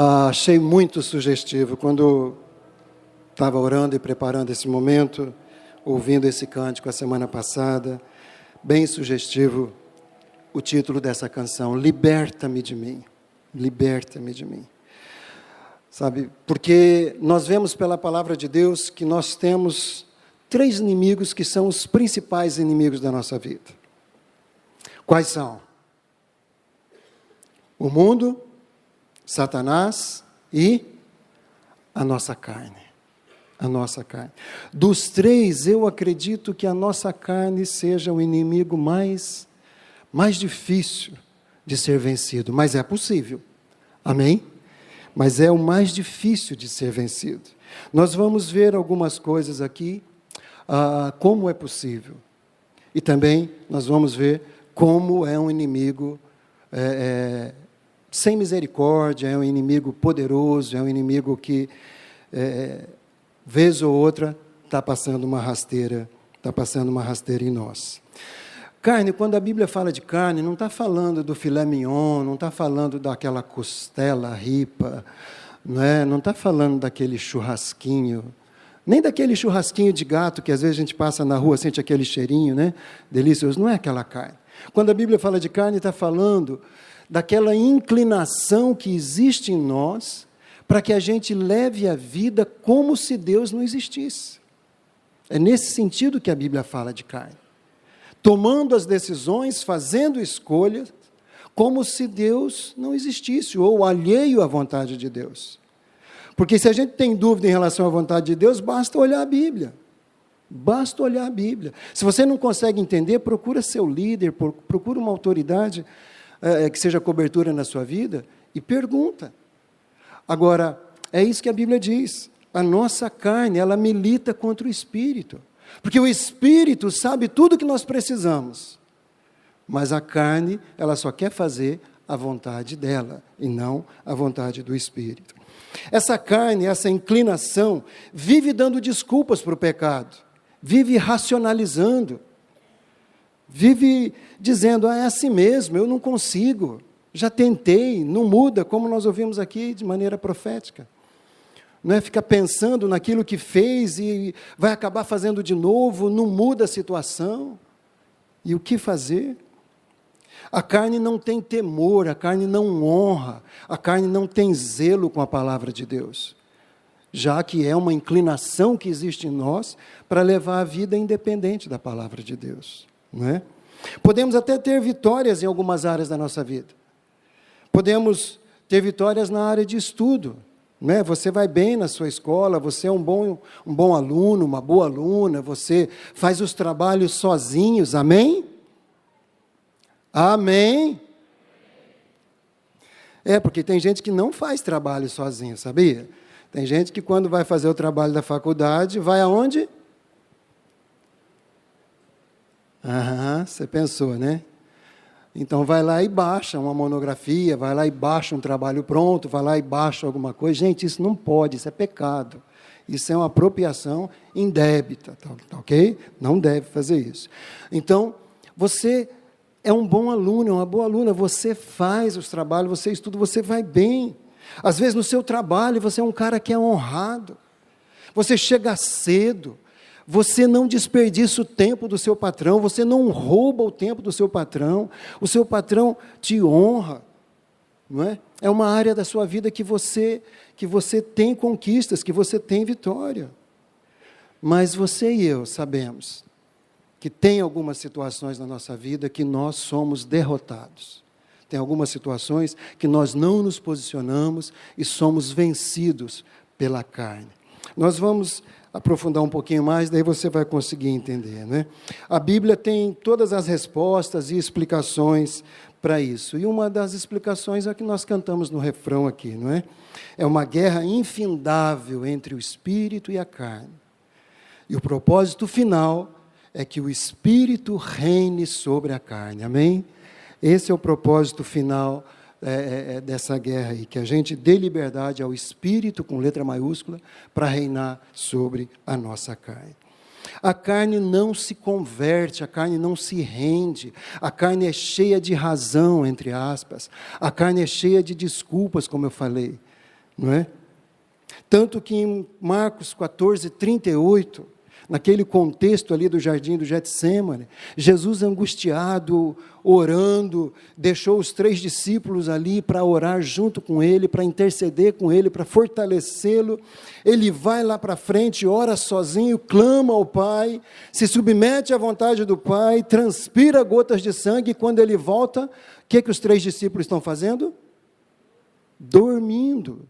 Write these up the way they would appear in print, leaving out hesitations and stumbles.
Achei muito sugestivo quando estava orando e preparando esse momento, ouvindo esse cântico a semana passada, bem sugestivo o título dessa canção, Liberta-me de mim, liberta-me de mim. Sabe, porque nós vemos pela palavra de Deus que nós temos 3 inimigos que são os principais inimigos da nossa vida. Quais são? O mundo, Satanás e a nossa carne. A nossa carne. Dos 3, eu acredito que a nossa carne seja o inimigo mais difícil de ser vencido, mas é possível. Amém? Mas é o mais difícil de ser vencido. Nós vamos ver algumas coisas aqui, como é possível. E também nós vamos ver como é um inimigo sem misericórdia, é um inimigo poderoso, é um inimigo que, vez ou outra, está passando uma rasteira em nós. Carne, quando a Bíblia fala de carne, não está falando do filé mignon, não está falando daquela costela ripa, não está falando daquele churrasquinho, nem daquele churrasquinho de gato que às vezes a gente passa na rua, sente aquele cheirinho, delicioso, não é aquela carne. Quando a Bíblia fala de carne, está falando daquela inclinação que existe em nós para que a gente leve a vida como se Deus não existisse. É nesse sentido que a Bíblia fala de carne. Tomando as decisões, fazendo escolhas, como se Deus não existisse, ou alheio à vontade de Deus. Porque se a gente tem dúvida em relação à vontade de Deus, basta olhar a Bíblia. Basta olhar a Bíblia. Se você não consegue entender, procura seu líder, procura uma autoridade que seja cobertura na sua vida e pergunta. Agora, é isso que a Bíblia diz. A nossa carne, ela milita contra o Espírito. Porque o Espírito sabe tudo o que nós precisamos. Mas a carne, ela só quer fazer a vontade dela, e não a vontade do Espírito. Essa carne, essa inclinação, vive dando desculpas para o pecado. Vive racionalizando. Vive dizendo, é assim mesmo, eu não consigo. Já tentei, não muda, como nós ouvimos aqui de maneira profética. Não é ficar pensando naquilo que fez e vai acabar fazendo de novo, não muda a situação. E o que fazer? A carne não tem temor, a carne não honra, a carne não tem zelo com a palavra de Deus, já que é uma inclinação que existe em nós para levar a vida independente da palavra de Deus. Não é? Podemos até ter vitórias em algumas áreas da nossa vida. Podemos ter vitórias na área de estudo. Você vai bem na sua escola, você é um bom aluno, uma boa aluna, você faz os trabalhos sozinhos, amém? Amém? Porque tem gente que não faz trabalho sozinho, sabia? Tem gente que quando vai fazer o trabalho da faculdade, vai aonde? Você pensou, né? Então, vai lá e baixa uma monografia, vai lá e baixa um trabalho pronto, vai lá e baixa alguma coisa. Gente, isso não pode, isso é pecado. Isso é uma apropriação indébita, tá ok? Não deve fazer isso. Então, você é um bom aluno, é uma boa aluna, você faz os trabalhos, você estuda, você vai bem. Às vezes, no seu trabalho, você é um cara que é honrado. Você chega cedo. Você não desperdiça o tempo do seu patrão, você não rouba o tempo do seu patrão, o seu patrão te honra, não é? É uma área da sua vida que você tem conquistas, que você tem vitória. Mas você e eu sabemos que tem algumas situações na nossa vida que nós somos derrotados. Tem algumas situações que nós não nos posicionamos e somos vencidos pela carne. Nós vamos aprofundar um pouquinho mais, daí você vai conseguir entender, né? A Bíblia tem todas as respostas e explicações para isso. E uma das explicações é a que nós cantamos no refrão aqui, não é? É uma guerra infindável entre o Espírito e a carne. E o propósito final é que o Espírito reine sobre a carne, amém? Esse é o propósito final dessa guerra aí, que a gente dê liberdade ao Espírito, com letra maiúscula, para reinar sobre a nossa carne. A carne não se converte, a carne não se rende, a carne é cheia de razão, entre aspas, a carne é cheia de desculpas, como eu falei. não é? Tanto que em Marcos 14, 38, naquele contexto ali do jardim do Getsêmani, Jesus angustiado, orando, deixou os 3 discípulos ali para orar junto com ele, para interceder com ele, para fortalecê-lo. Ele vai lá para frente, ora sozinho, clama ao Pai, se submete à vontade do Pai, transpira gotas de sangue, e quando ele volta, o que os 3 discípulos estão fazendo? Dormindo.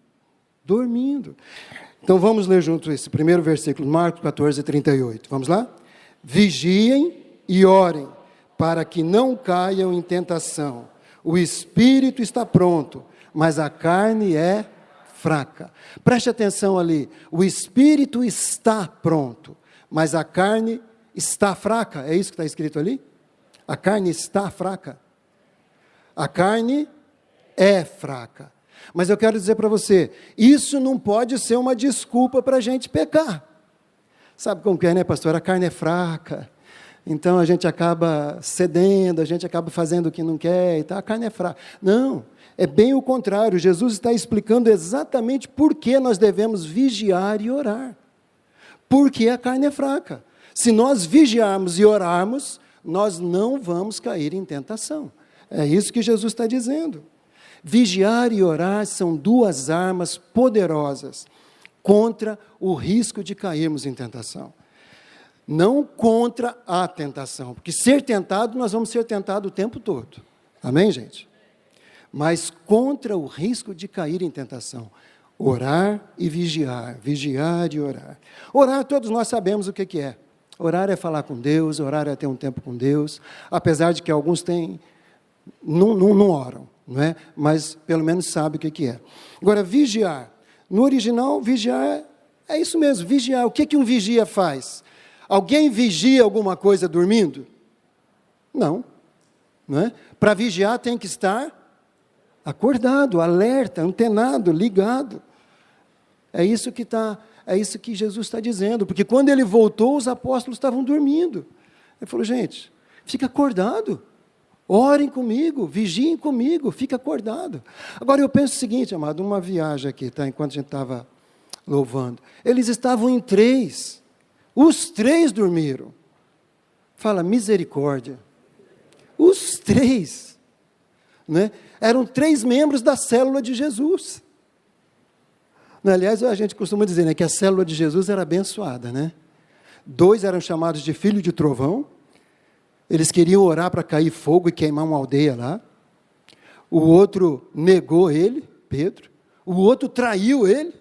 Então vamos ler juntos esse primeiro versículo, Marcos 14, 38. Vamos lá? Vigiem e orem, para que não caiam em tentação. O espírito está pronto, mas a carne é fraca. Preste atenção ali. O espírito está pronto, mas a carne está fraca. É isso que está escrito ali? A carne está fraca. A carne é fraca. Mas eu quero dizer para você, isso não pode ser uma desculpa para a gente pecar. Sabe como que é, né, pastor? A carne é fraca, então a gente acaba cedendo, a gente acaba fazendo o que não quer, e tal. A carne é fraca. Não, é bem o contrário. Jesus está explicando exatamente por que nós devemos vigiar e orar. Porque a carne é fraca. Se nós vigiarmos e orarmos, nós não vamos cair em tentação. É isso que Jesus está dizendo. Vigiar e orar são 2 armas poderosas contra o risco de cairmos em tentação. Não contra a tentação, porque ser tentado, nós vamos ser tentados o tempo todo. Amém, gente? Mas contra o risco de cair em tentação. Orar e vigiar e orar. Orar, todos nós sabemos o que é. Orar é falar com Deus, orar é ter um tempo com Deus, apesar de que alguns não oram. Não é? Mas pelo menos sabe o que é. Agora, vigiar. No original, vigiar é isso mesmo, vigiar. O que um vigia faz? Alguém vigia alguma coisa dormindo? Não. Não é? Para vigiar tem que estar acordado, alerta, antenado, ligado. É isso que Jesus está dizendo, porque quando ele voltou, os apóstolos estavam dormindo. Ele falou, gente, fica acordado. Orem comigo, vigiem comigo, fique acordado. Agora eu penso o seguinte, amado, uma viagem aqui, tá? Enquanto a gente estava louvando. Eles estavam em 3. Os 3 dormiram. Fala, misericórdia. Os 3. Né? Eram 3 membros da célula de Jesus. Aliás, a gente costuma dizer, né, que a célula de Jesus era abençoada, né? 2 eram chamados de filho de trovão. Eles queriam orar para cair fogo e queimar uma aldeia lá. O outro negou ele, Pedro. O outro traiu ele.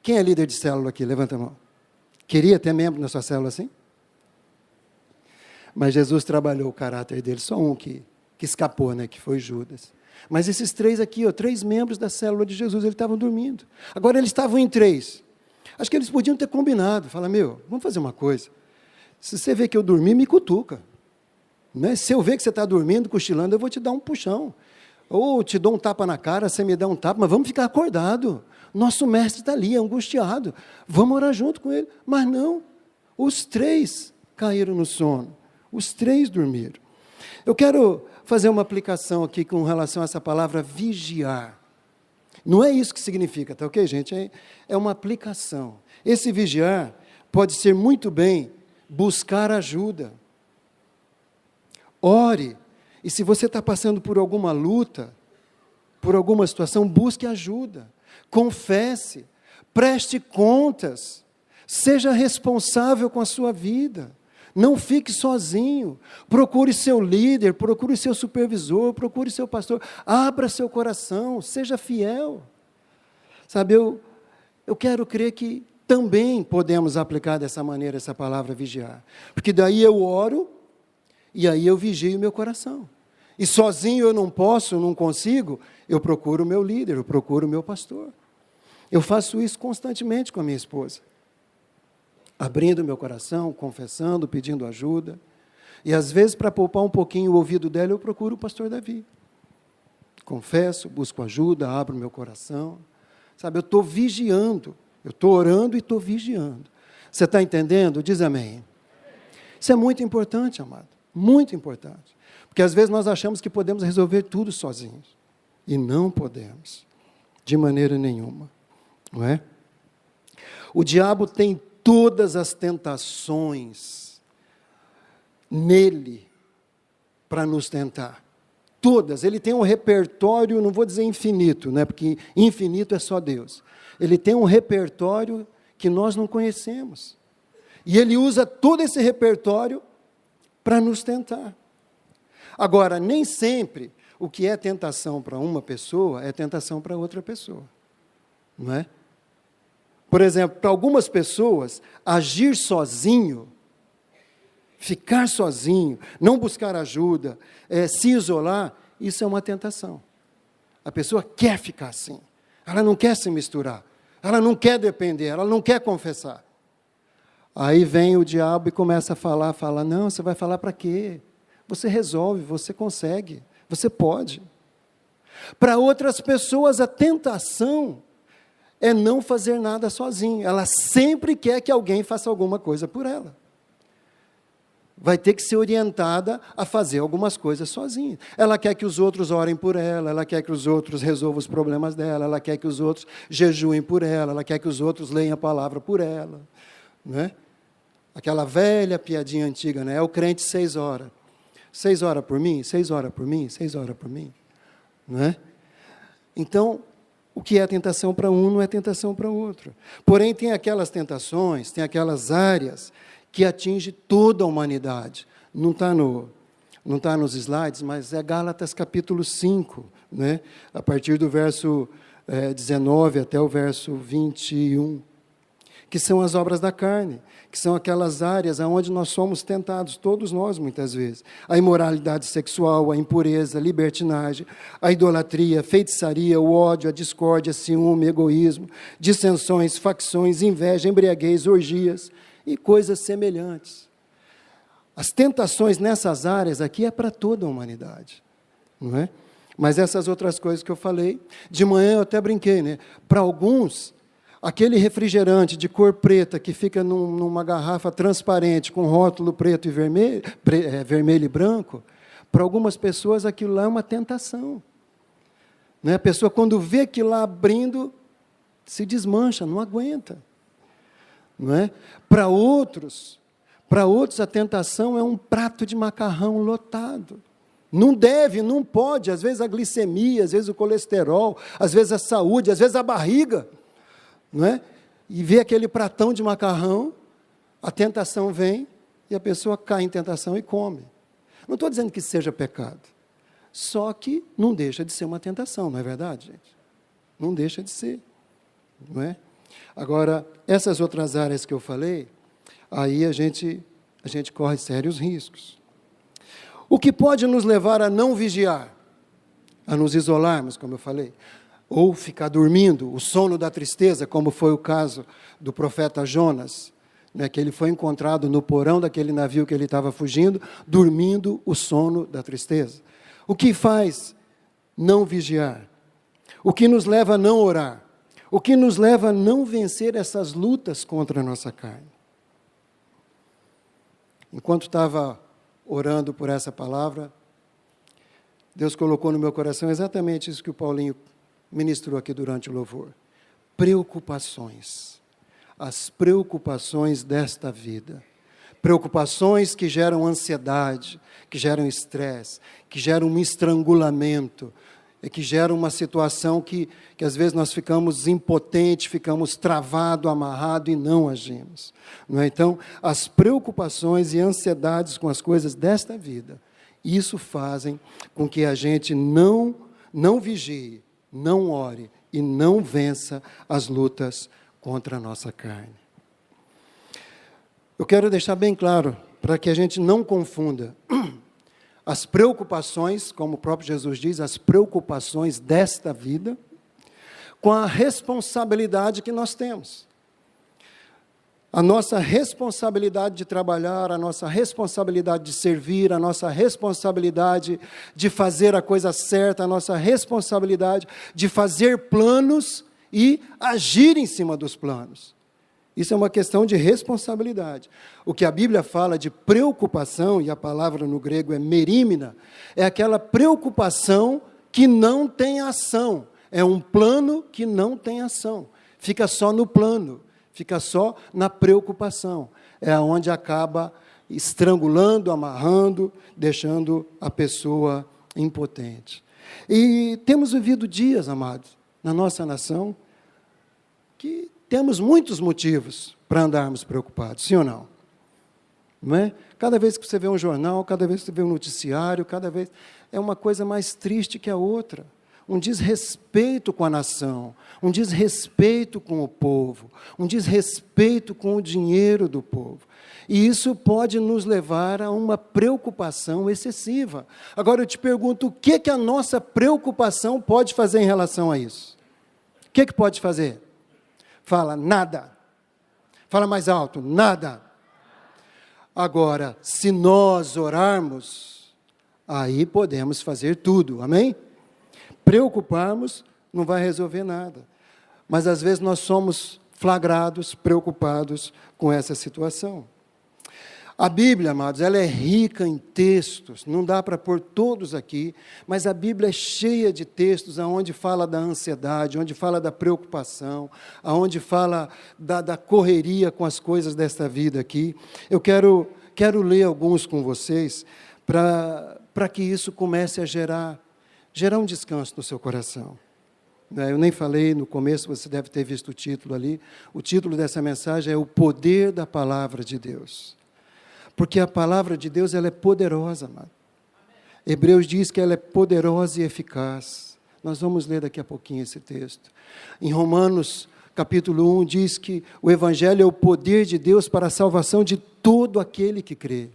Quem é líder de célula aqui? Levanta a mão. Queria ter membro na sua célula assim? Mas Jesus trabalhou o caráter dele. Só um que escapou, né? Que foi Judas. Mas esses 3 aqui, 3 membros da célula de Jesus, eles estavam dormindo. Agora eles estavam em 3. Acho que eles podiam ter combinado. Fala, vamos fazer uma coisa. Se você vê que eu dormi, me cutuca. Né? Se eu ver que você está dormindo, cochilando, eu vou te dar um puxão. Ou te dou um tapa na cara, você me dá um tapa, mas vamos ficar acordado. Nosso mestre está ali, angustiado. Vamos orar junto com ele. Mas não, os 3 caíram no sono. Os 3 dormiram. Eu quero fazer uma aplicação aqui com relação a essa palavra vigiar. Não é isso que significa, tá ok, gente? É uma aplicação. Esse vigiar pode ser muito bem buscar ajuda. Ore, e se você está passando por alguma luta, por alguma situação, busque ajuda, confesse, preste contas, seja responsável com a sua vida, não fique sozinho, procure seu líder, procure seu supervisor, procure seu pastor, abra seu coração, seja fiel. Sabe, eu quero crer que também podemos aplicar dessa maneira essa palavra vigiar, porque daí eu oro, e aí eu vigio o meu coração. E sozinho eu não posso, não consigo, eu procuro o meu líder, eu procuro o meu pastor. Eu faço isso constantemente com a minha esposa. Abrindo meu coração, confessando, pedindo ajuda. E às vezes, para poupar um pouquinho o ouvido dela, eu procuro o pastor Davi. Confesso, busco ajuda, abro meu coração. Sabe, eu estou vigiando. Eu estou orando e estou vigiando. Você está entendendo? Diz amém. Isso é muito importante, amado. Muito importante, porque às vezes nós achamos que podemos resolver tudo sozinhos, e não podemos. De maneira nenhuma. Não é? O diabo tem todas as tentações nele para nos tentar. Todas. Ele tem um repertório, não vou dizer infinito, né? Porque infinito é só Deus. Ele tem um repertório que nós não conhecemos. E ele usa todo esse repertório para nos tentar. Agora, nem sempre o que é tentação para uma pessoa é tentação para outra pessoa. Não é? Por exemplo, para algumas pessoas, agir sozinho, ficar sozinho, não buscar ajuda, se isolar, isso é uma tentação. A pessoa quer ficar assim. Ela não quer se misturar. Ela não quer depender, ela não quer confessar. Aí vem o diabo e começa a falar, não, você vai falar para quê? Você resolve, você consegue, você pode. Para outras pessoas, a tentação é não fazer nada sozinho. Ela sempre quer que alguém faça alguma coisa por ela. Vai ter que ser orientada a fazer algumas coisas sozinha. Ela quer que os outros orem por ela, ela quer que os outros resolvam os problemas dela, ela quer que os outros jejuem por ela quer que os outros leiam a palavra por ela. Não é? Aquela velha piadinha antiga, né? É o crente 6 horas. 6 horas por mim, 6 horas por mim, 6 horas por mim. Não é? Então, o que é tentação para um não é tentação para o outro. Porém, tem aquelas tentações, tem aquelas áreas que atinge toda a humanidade. Não está nos slides, mas é Gálatas capítulo 5, né? A partir do verso 19 até o verso 21, que são as obras da carne, que são aquelas áreas onde nós somos tentados, todos nós, muitas vezes. A imoralidade sexual, a impureza, a libertinagem, a idolatria, a feitiçaria, o ódio, a discórdia, ciúme, egoísmo, dissensões, facções, inveja, embriaguez, orgias e coisas semelhantes. As tentações nessas áreas aqui é para toda a humanidade, não é? Mas essas outras coisas que eu falei, de manhã eu até brinquei, né? Para alguns, aquele refrigerante de cor preta que fica numa garrafa transparente com rótulo preto e vermelho, vermelho e branco, para algumas pessoas aquilo lá é uma tentação. Né? A pessoa, quando vê aquilo lá abrindo, se desmancha, não aguenta. Não é? Para outros a tentação é um prato de macarrão lotado. Não deve, não pode, às vezes a glicemia, às vezes o colesterol, às vezes a saúde, às vezes a barriga. Não é? E vê aquele pratão de macarrão, a tentação vem e a pessoa cai em tentação e come. Não estou dizendo que seja pecado, só que não deixa de ser uma tentação, não é verdade, gente? Não deixa de ser, não é? Agora, essas outras áreas que eu falei, aí a gente corre sérios riscos. O que pode nos levar a não vigiar, a nos isolarmos, como eu falei, ou ficar dormindo, o sono da tristeza, como foi o caso do profeta Jonas, né, que ele foi encontrado no porão daquele navio que ele estava fugindo, dormindo o sono da tristeza. O que faz não vigiar? O que nos leva a não orar? O que nos leva a não vencer essas lutas contra a nossa carne? Enquanto estava orando por essa palavra, Deus colocou no meu coração exatamente isso que o Paulinho ministrou aqui durante o louvor. Preocupações. As preocupações desta vida. Preocupações que geram ansiedade, que geram estresse, que geram um estrangulamento, que geram uma situação que às vezes nós ficamos impotentes, ficamos travados, amarrados e não agimos. Não é? Então, as preocupações e ansiedades com as coisas desta vida, isso fazem com que a gente não vigie, não ore e não vença as lutas contra a nossa carne. Eu quero deixar bem claro, para que a gente não confunda as preocupações, como o próprio Jesus diz, as preocupações desta vida, com a responsabilidade que nós temos. A nossa responsabilidade de trabalhar, a nossa responsabilidade de servir, a nossa responsabilidade de fazer a coisa certa, a nossa responsabilidade de fazer planos e agir em cima dos planos. Isso é uma questão de responsabilidade. O que a Bíblia fala de preocupação, e a palavra no grego é merímina, é aquela preocupação que não tem ação. É um plano que não tem ação. Fica só no plano, fica só na preocupação. É onde acaba estrangulando, amarrando, deixando a pessoa impotente. E temos vivido dias, amados, na nossa nação, que temos muitos motivos para andarmos preocupados, sim ou não? Não é? Cada vez que você vê um jornal, cada vez que você vê um noticiário, cada vez é uma coisa mais triste que a outra. Um desrespeito com a nação, um desrespeito com o povo, um desrespeito com o dinheiro do povo. E isso pode nos levar a uma preocupação excessiva. Agora eu te pergunto, o que a nossa preocupação pode fazer em relação a isso? O que pode fazer? Fala, nada. Fala mais alto, nada. Agora, se nós orarmos, aí podemos fazer tudo, amém? Preocuparmos não vai resolver nada. Mas às vezes nós somos flagrados, preocupados com essa situação. A Bíblia, amados, ela é rica em textos, não dá para pôr todos aqui, mas a Bíblia é cheia de textos onde fala da ansiedade, onde fala da preocupação, onde fala da correria com as coisas desta vida aqui. Eu quero ler alguns com vocês, para que isso comece a gerar um descanso no seu coração. Eu nem falei no começo, você deve ter visto o título ali. O título dessa mensagem é O Poder da Palavra de Deus. Porque a palavra de Deus, ela é poderosa, amado. Hebreus diz que ela é poderosa e eficaz. Nós vamos ler daqui a pouquinho esse texto. Em Romanos, capítulo 1, diz que o Evangelho é o poder de Deus para a salvação de todo aquele que crê.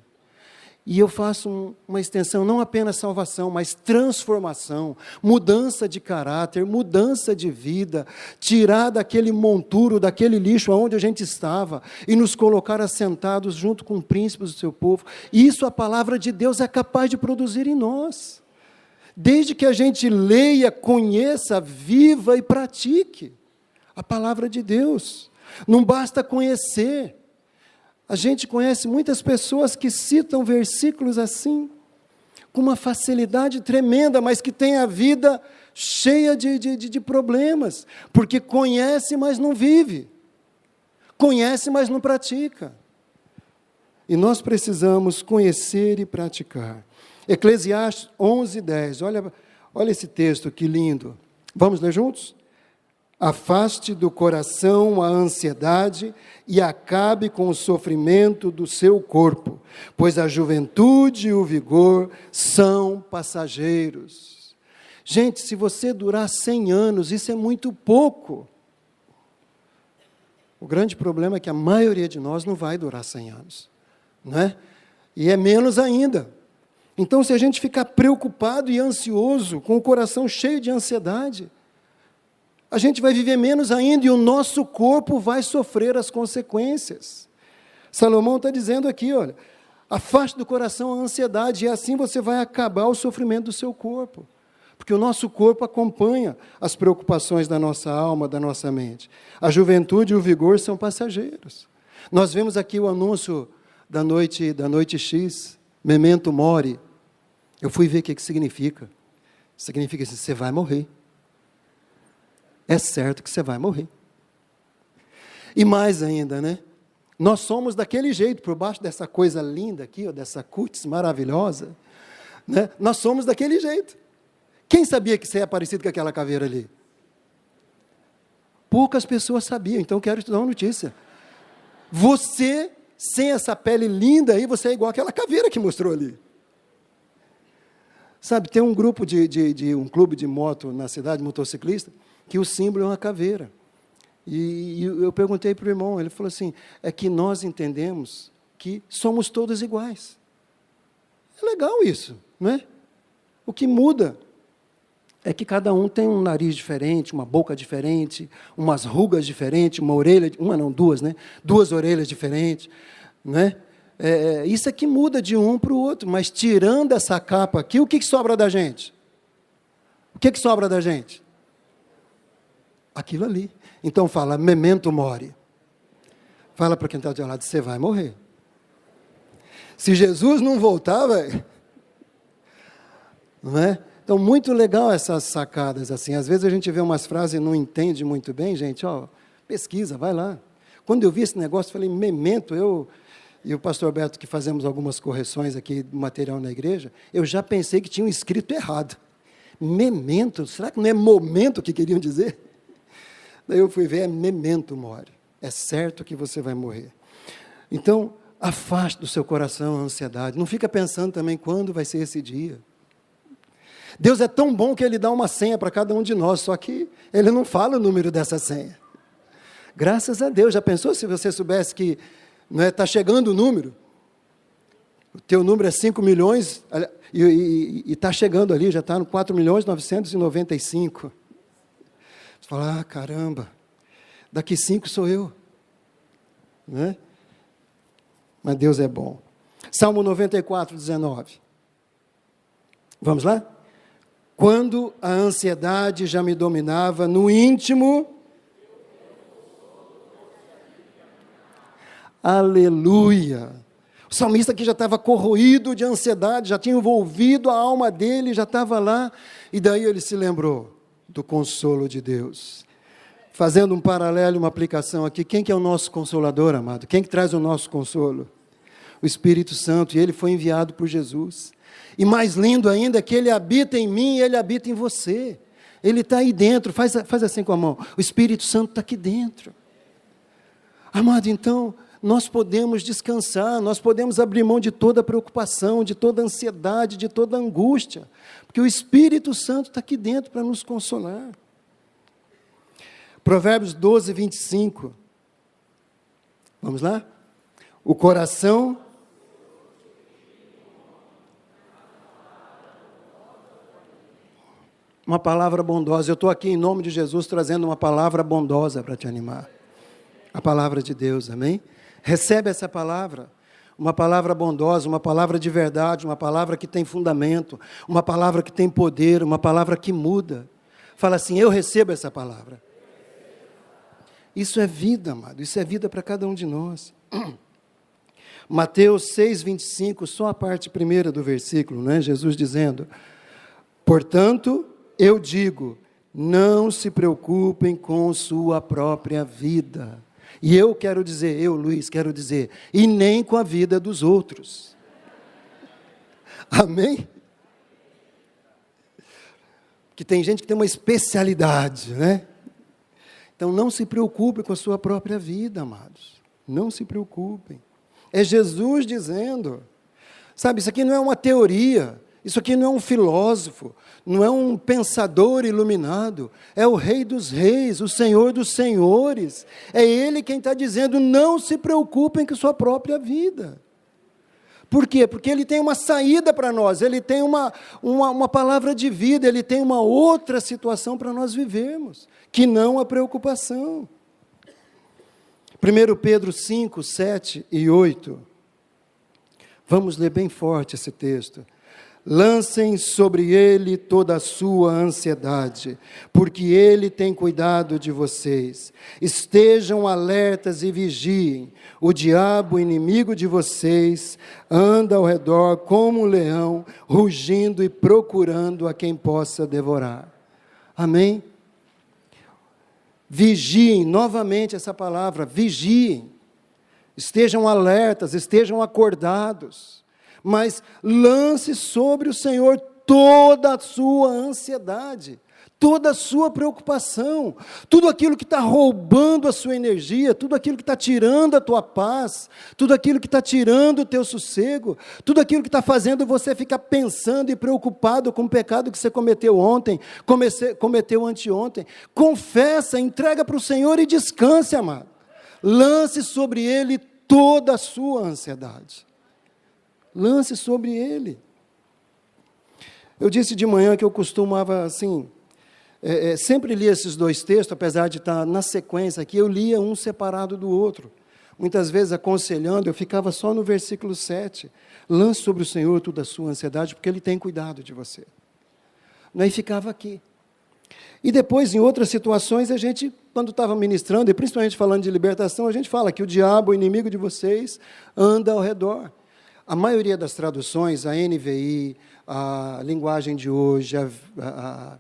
E eu faço uma extensão, não apenas salvação, mas transformação, mudança de caráter, mudança de vida, tirar daquele monturo, daquele lixo onde a gente estava, e nos colocar assentados junto com príncipes do seu povo. Isso a palavra de Deus é capaz de produzir em nós. Desde que a gente leia, conheça, viva e pratique a palavra de Deus. Não basta conhecer. A gente conhece muitas pessoas que citam versículos assim, com uma facilidade tremenda, mas que têm a vida cheia de problemas, porque conhece, mas não vive, conhece, mas não pratica. E nós precisamos conhecer e praticar. Eclesiastes 11:10, olha esse texto, que lindo. Vamos ler juntos? Afaste do coração a ansiedade e acabe com o sofrimento do seu corpo, pois a juventude e o vigor são passageiros. Gente, se você durar 100 anos, isso é muito pouco. O grande problema é que a maioria de nós não vai durar 100 anos, não é? E é menos ainda. Então, se a gente ficar preocupado e ansioso, com o coração cheio de ansiedade, a gente vai viver menos ainda e o nosso corpo vai sofrer as consequências. Salomão está dizendo aqui, olha, afaste do coração a ansiedade e assim você vai acabar o sofrimento do seu corpo. Porque o nosso corpo acompanha as preocupações da nossa alma, da nossa mente. A juventude e o vigor são passageiros. Nós vemos aqui o anúncio da noite X, Memento Mori. Eu fui ver o que significa. Significa assim, você vai morrer. É certo que você vai morrer. E mais ainda, né? Nós somos daquele jeito, por baixo dessa coisa linda aqui, ó, dessa cutis maravilhosa, né? Nós somos daquele jeito. Quem sabia que você é parecido com aquela caveira ali? Poucas pessoas sabiam, então quero te dar uma notícia. Você, sem essa pele linda aí, você é igual aquela caveira que mostrou ali. Sabe, tem um grupo um clube de moto na cidade, motociclista, que o símbolo é uma caveira. E eu perguntei para o irmão, ele falou assim, é que nós entendemos que somos todos iguais. É legal isso, não é? O que muda é que cada um tem um nariz diferente, uma boca diferente, umas rugas diferentes, uma orelha, duas, né? Duas orelhas diferentes, né? Isso é que muda de um para o outro, mas tirando essa capa aqui, o que sobra da gente? O que sobra da gente? Aquilo ali. Então fala, memento mori. Fala para quem está do teu lado, você vai morrer. Se Jesus não voltar, velho, não é? Então, muito legal essas sacadas, assim. Às vezes a gente vê umas frases e não entende muito bem, gente, pesquisa, vai lá. Quando eu vi esse negócio, falei, memento, eu e o pastor Beto, que fazemos algumas correções aqui do material na igreja, eu já pensei que tinham escrito errado. Memento, será que não é momento que queriam dizer? Daí eu fui ver, é memento mori. É certo que você vai morrer. Então, afaste do seu coração a ansiedade. Não fica pensando também quando vai ser esse dia. Deus é tão bom que Ele dá uma senha para cada um de nós, só que Ele não fala o número dessa senha. Graças a Deus. Já pensou se você soubesse que está chegando o número? O teu número é 5 milhões, e está chegando ali, já está no 4.995.000. Você fala, caramba, daqui 5 sou eu. Né? Mas Deus é bom. Salmo 94, 19. Vamos lá? Quando a ansiedade já me dominava no íntimo, aleluia. O salmista aqui já estava corroído de ansiedade, já tinha envolvido a alma dele, já estava lá, e daí ele se lembrou do consolo de Deus. Fazendo um paralelo, uma aplicação aqui, quem que é o nosso consolador, amado? Quem que traz o nosso consolo? O Espírito Santo, e ele foi enviado por Jesus. E mais lindo ainda é que ele habita em mim e ele habita em você. Ele está aí dentro, faz assim com a mão. O Espírito Santo está aqui dentro. Amado, então, nós podemos descansar, nós podemos abrir mão de toda preocupação, de toda ansiedade, de toda angústia, porque o Espírito Santo está aqui dentro para nos consolar. Provérbios 12, 25. Vamos lá? O coração... Uma palavra bondosa. Eu estou aqui em nome de Jesus trazendo uma palavra bondosa para te animar. A palavra de Deus, amém? Recebe essa palavra. Uma palavra bondosa, uma palavra de verdade, uma palavra que tem fundamento, uma palavra que tem poder, uma palavra que muda. Fala assim, eu recebo essa palavra. Isso é vida, amado. Isso é vida para cada um de nós. Mateus 6, 25, só a parte primeira do versículo, né? Jesus dizendo, portanto... eu digo, não se preocupem com sua própria vida. E eu quero dizer, Luiz, quero dizer, e nem com a vida dos outros. Amém? Que tem gente que tem uma especialidade, né? Então não se preocupe com a sua própria vida, amados. Não se preocupem. É Jesus dizendo, sabe, isso aqui não é uma teoria. Isso aqui não é um filósofo, não é um pensador iluminado, é o Rei dos Reis, o Senhor dos Senhores. É Ele quem está dizendo, não se preocupem com sua própria vida. Por quê? Porque Ele tem uma saída para nós, Ele tem uma palavra de vida, Ele tem uma outra situação para nós vivermos, que não a preocupação. 1 Pedro 5, 7 e 8. Vamos ler bem forte esse texto. Lancem sobre Ele toda a sua ansiedade, porque Ele tem cuidado de vocês. Estejam alertas e vigiem. O diabo, inimigo de vocês, anda ao redor como um leão, rugindo e procurando a quem possa devorar. Amém? Vigiem, novamente essa palavra, vigiem. Estejam alertas, estejam acordados. Mas lance sobre o Senhor toda a sua ansiedade, toda a sua preocupação, tudo aquilo que está roubando a sua energia, tudo aquilo que está tirando a tua paz, tudo aquilo que está tirando o teu sossego, tudo aquilo que está fazendo você ficar pensando e preocupado com o pecado que você cometeu ontem, cometeu anteontem. Confessa, entrega para o Senhor e descanse, amado. Lance sobre Ele toda a sua ansiedade. Lance sobre Ele. Eu disse de manhã que eu costumava, assim, sempre lia esses dois textos, apesar de estar na sequência aqui, eu lia um separado do outro. Muitas vezes, aconselhando, eu ficava só no versículo 7. Lance sobre o Senhor toda a sua ansiedade, porque Ele tem cuidado de você. Aí ficava aqui. E depois, em outras situações, a gente, quando estava ministrando, e principalmente falando de libertação, a gente fala que o diabo, o inimigo de vocês, anda ao redor. A maioria das traduções, a NVI, a linguagem de hoje, a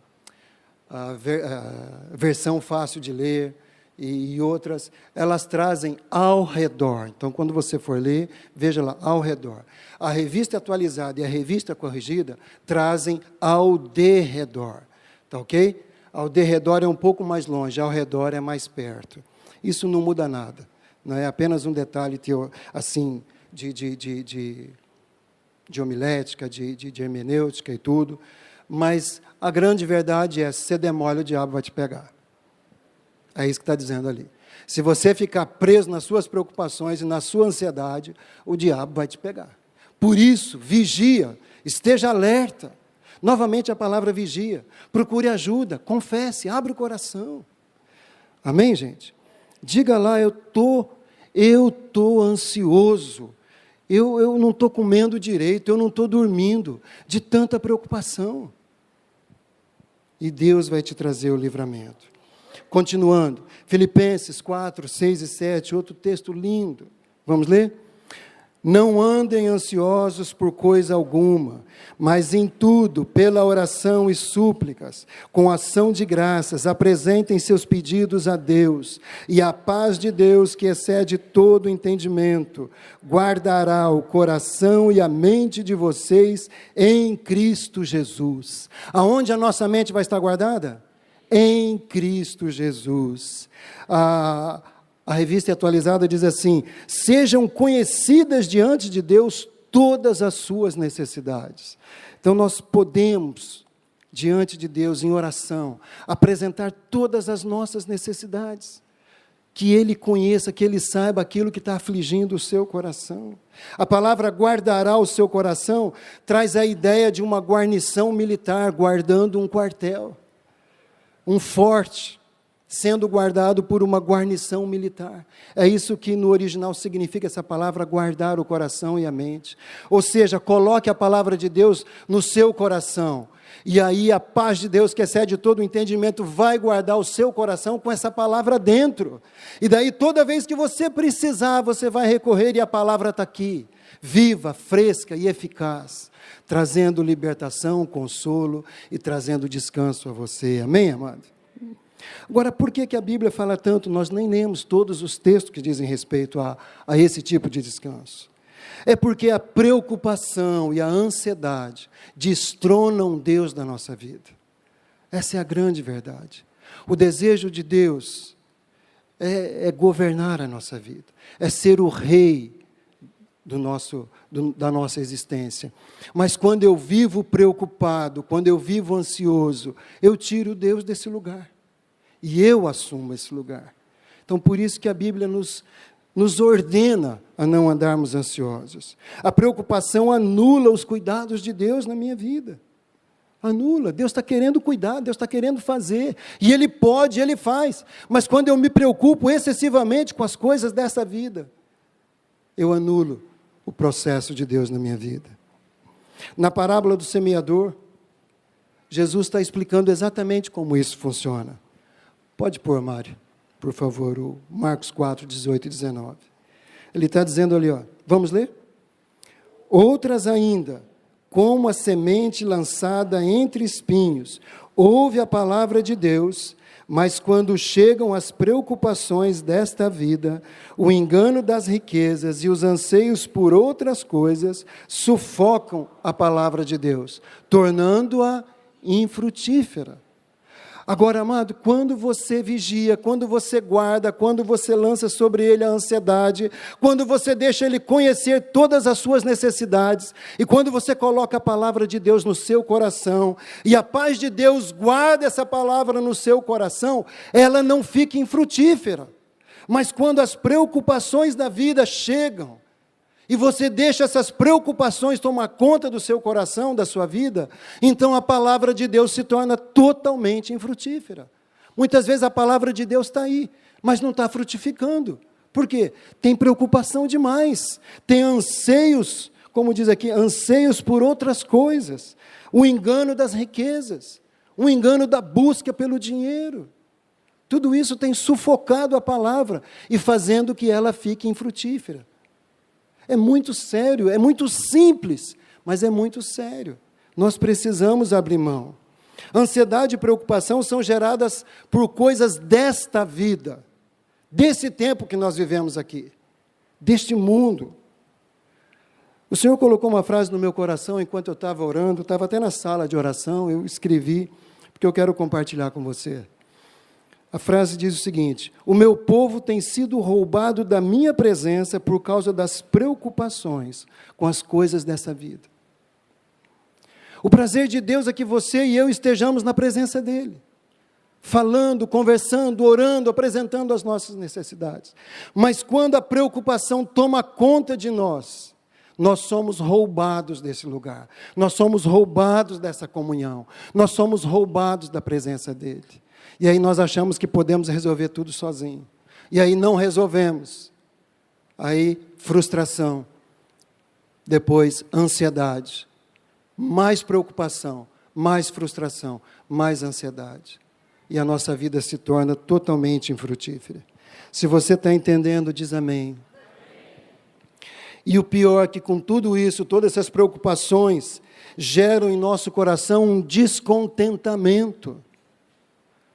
versão fácil de ler e outras, elas trazem ao redor. Então, quando você for ler, veja lá, ao redor. A revista atualizada e a revista corrigida trazem ao derredor. Tá ok? Ao derredor é um pouco mais longe, ao redor é mais perto. Isso não muda nada. Não é apenas um detalhe assim, de homilética, de hermenêutica e tudo, mas a grande verdade é, se você der mole, o diabo vai te pegar. É isso que está dizendo ali. Se você ficar preso nas suas preocupações e na sua ansiedade, o diabo vai te pegar. Por isso, vigia, esteja alerta. Novamente a palavra vigia. Procure ajuda, confesse, abre o coração. Amém, gente? Diga lá, eu estou ansioso. Eu não estou comendo direito, eu não estou dormindo, de tanta preocupação. E Deus vai te trazer o livramento. Continuando, Filipenses 4, 6 e 7, outro texto lindo. Vamos ler? Não andem ansiosos por coisa alguma, mas em tudo, pela oração e súplicas, com ação de graças, apresentem seus pedidos a Deus, e a paz de Deus, que excede todo entendimento, guardará o coração e a mente de vocês em Cristo Jesus. Aonde a nossa mente vai estar guardada? Em Cristo Jesus. A revista atualizada diz assim: sejam conhecidas diante de Deus todas as suas necessidades. Então nós podemos, diante de Deus, em oração, apresentar todas as nossas necessidades. Que Ele conheça, que Ele saiba aquilo que está afligindo o seu coração. A palavra guardará o seu coração traz a ideia de uma guarnição militar, guardando um quartel. Um forte, sendo guardado por uma guarnição militar. É isso que no original significa essa palavra, guardar o coração e a mente. Ou seja, coloque a palavra de Deus no seu coração. E aí a paz de Deus, que excede todo o entendimento, vai guardar o seu coração com essa palavra dentro. E daí toda vez que você precisar, você vai recorrer e a palavra está aqui. Viva, fresca e eficaz. Trazendo libertação, consolo e trazendo descanso a você. Amém, amado? Agora, por que a Bíblia fala tanto? Nós nem lemos todos os textos que dizem respeito a esse tipo de descanso. É porque a preocupação e a ansiedade destronam Deus da nossa vida. Essa é a grande verdade. O desejo de Deus é governar a nossa vida, é ser o rei da nossa existência. Mas quando eu vivo preocupado, quando eu vivo ansioso, eu tiro Deus desse lugar. E eu assumo esse lugar. Então, por isso que a Bíblia nos ordena a não andarmos ansiosos. A preocupação anula os cuidados de Deus na minha vida. Anula. Deus está querendo cuidar, Deus está querendo fazer. E Ele pode, Ele faz. Mas quando eu me preocupo excessivamente com as coisas dessa vida, eu anulo o processo de Deus na minha vida. Na parábola do semeador, Jesus está explicando exatamente como isso funciona. Pode pôr, Mário, por favor, o Marcos 4, 18 e 19. Ele está dizendo ali, vamos ler? Outras ainda, como a semente lançada entre espinhos, ouve a palavra de Deus, mas quando chegam as preocupações desta vida, o engano das riquezas e os anseios por outras coisas, sufocam a palavra de Deus, tornando-a infrutífera. Agora, amado, quando você vigia, quando você guarda, quando você lança sobre ele a ansiedade, quando você deixa ele conhecer todas as suas necessidades, e quando você coloca a palavra de Deus no seu coração, e a paz de Deus guarda essa palavra no seu coração, ela não fica infrutífera. Mas quando as preocupações da vida chegam, e você deixa essas preocupações tomar conta do seu coração, da sua vida, então a palavra de Deus se torna totalmente infrutífera. Muitas vezes a palavra de Deus está aí, mas não está frutificando. Por quê? Tem preocupação demais, tem anseios, como diz aqui, anseios por outras coisas, o engano das riquezas, o engano da busca pelo dinheiro. Tudo isso tem sufocado a palavra e fazendo que ela fique infrutífera. É muito sério, é muito simples, mas é muito sério. Nós precisamos abrir mão. Ansiedade e preocupação são geradas por coisas desta vida, desse tempo que nós vivemos aqui, deste mundo. O Senhor colocou uma frase no meu coração enquanto eu estava orando, estava até na sala de oração, eu escrevi, porque eu quero compartilhar com você. A frase diz o seguinte: o meu povo tem sido roubado da minha presença por causa das preocupações com as coisas dessa vida. O prazer de Deus é que você e eu estejamos na presença dEle, falando, conversando, orando, apresentando as nossas necessidades. Mas quando a preocupação toma conta de nós, nós somos roubados desse lugar, nós somos roubados dessa comunhão, nós somos roubados da presença dEle. E aí nós achamos que podemos resolver tudo sozinho. E aí não resolvemos. Aí frustração, depois ansiedade, mais preocupação, mais frustração, mais ansiedade. E a nossa vida se torna totalmente infrutífera. Se você está entendendo, diz amém. E o pior é que com tudo isso, todas essas preocupações, geram em nosso coração um descontentamento.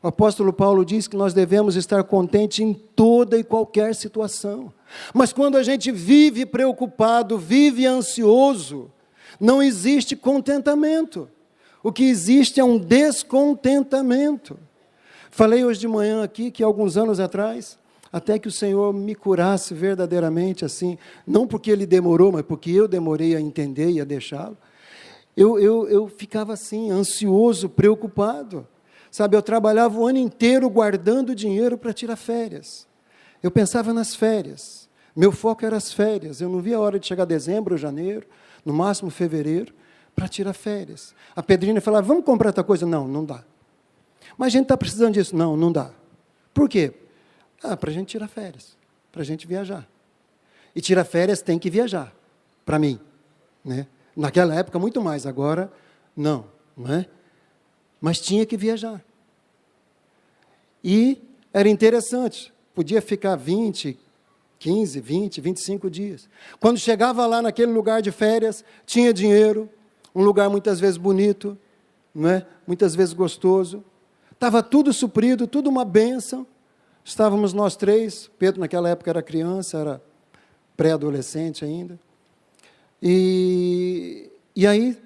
O apóstolo Paulo diz que nós devemos estar contentes em toda e qualquer situação. Mas quando a gente vive preocupado, vive ansioso, não existe contentamento. O que existe é um descontentamento. Falei hoje de manhã aqui que alguns anos atrás, até que o Senhor me curasse verdadeiramente assim, não porque Ele demorou, mas porque eu demorei a entender e a deixá-lo, eu ficava assim, ansioso, preocupado. Sabe, eu trabalhava o ano inteiro guardando dinheiro para tirar férias. Eu pensava nas férias, meu foco era as férias, eu não via a hora de chegar dezembro ou janeiro, no máximo fevereiro, para tirar férias. A Pedrina falava, vamos comprar outra coisa? Não, não dá. Mas a gente está precisando disso? Não, não dá. Por quê? Para a gente tirar férias, para a gente viajar. E tirar férias tem que viajar, para mim. Né? Naquela época, muito mais, agora, não é? Mas tinha que viajar. E era interessante, podia ficar 20, 15, 20, 25 dias. Quando chegava lá naquele lugar de férias, tinha dinheiro, um lugar muitas vezes bonito, não é? Muitas vezes gostoso. Estava tudo suprido, tudo uma bênção. Estávamos nós três, Pedro naquela época era criança, era pré-adolescente ainda. E aí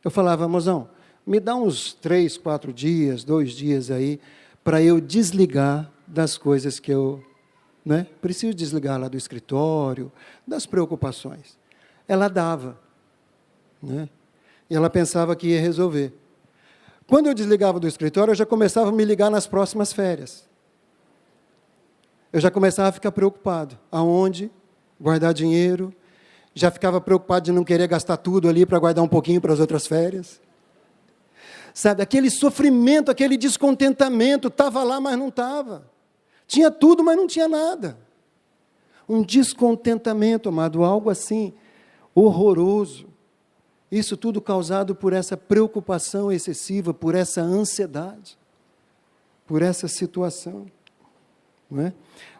eu falava, mozão, me dá uns 3, 4 dias, 2 dias aí, para eu desligar das coisas que eu preciso desligar lá do escritório, das preocupações. Ela dava. Né? E ela pensava que ia resolver. Quando eu desligava do escritório, eu já começava a me ligar nas próximas férias. Eu já começava a ficar preocupado. Aonde? Guardar dinheiro. Já ficava preocupado de não querer gastar tudo ali para guardar um pouquinho para as outras férias. Sabe, aquele sofrimento, aquele descontentamento, estava lá, mas não estava. Tinha tudo, mas não tinha nada. Um descontentamento, amado, algo assim, horroroso. Isso tudo causado por essa preocupação excessiva, por essa ansiedade, por essa situação. Não é?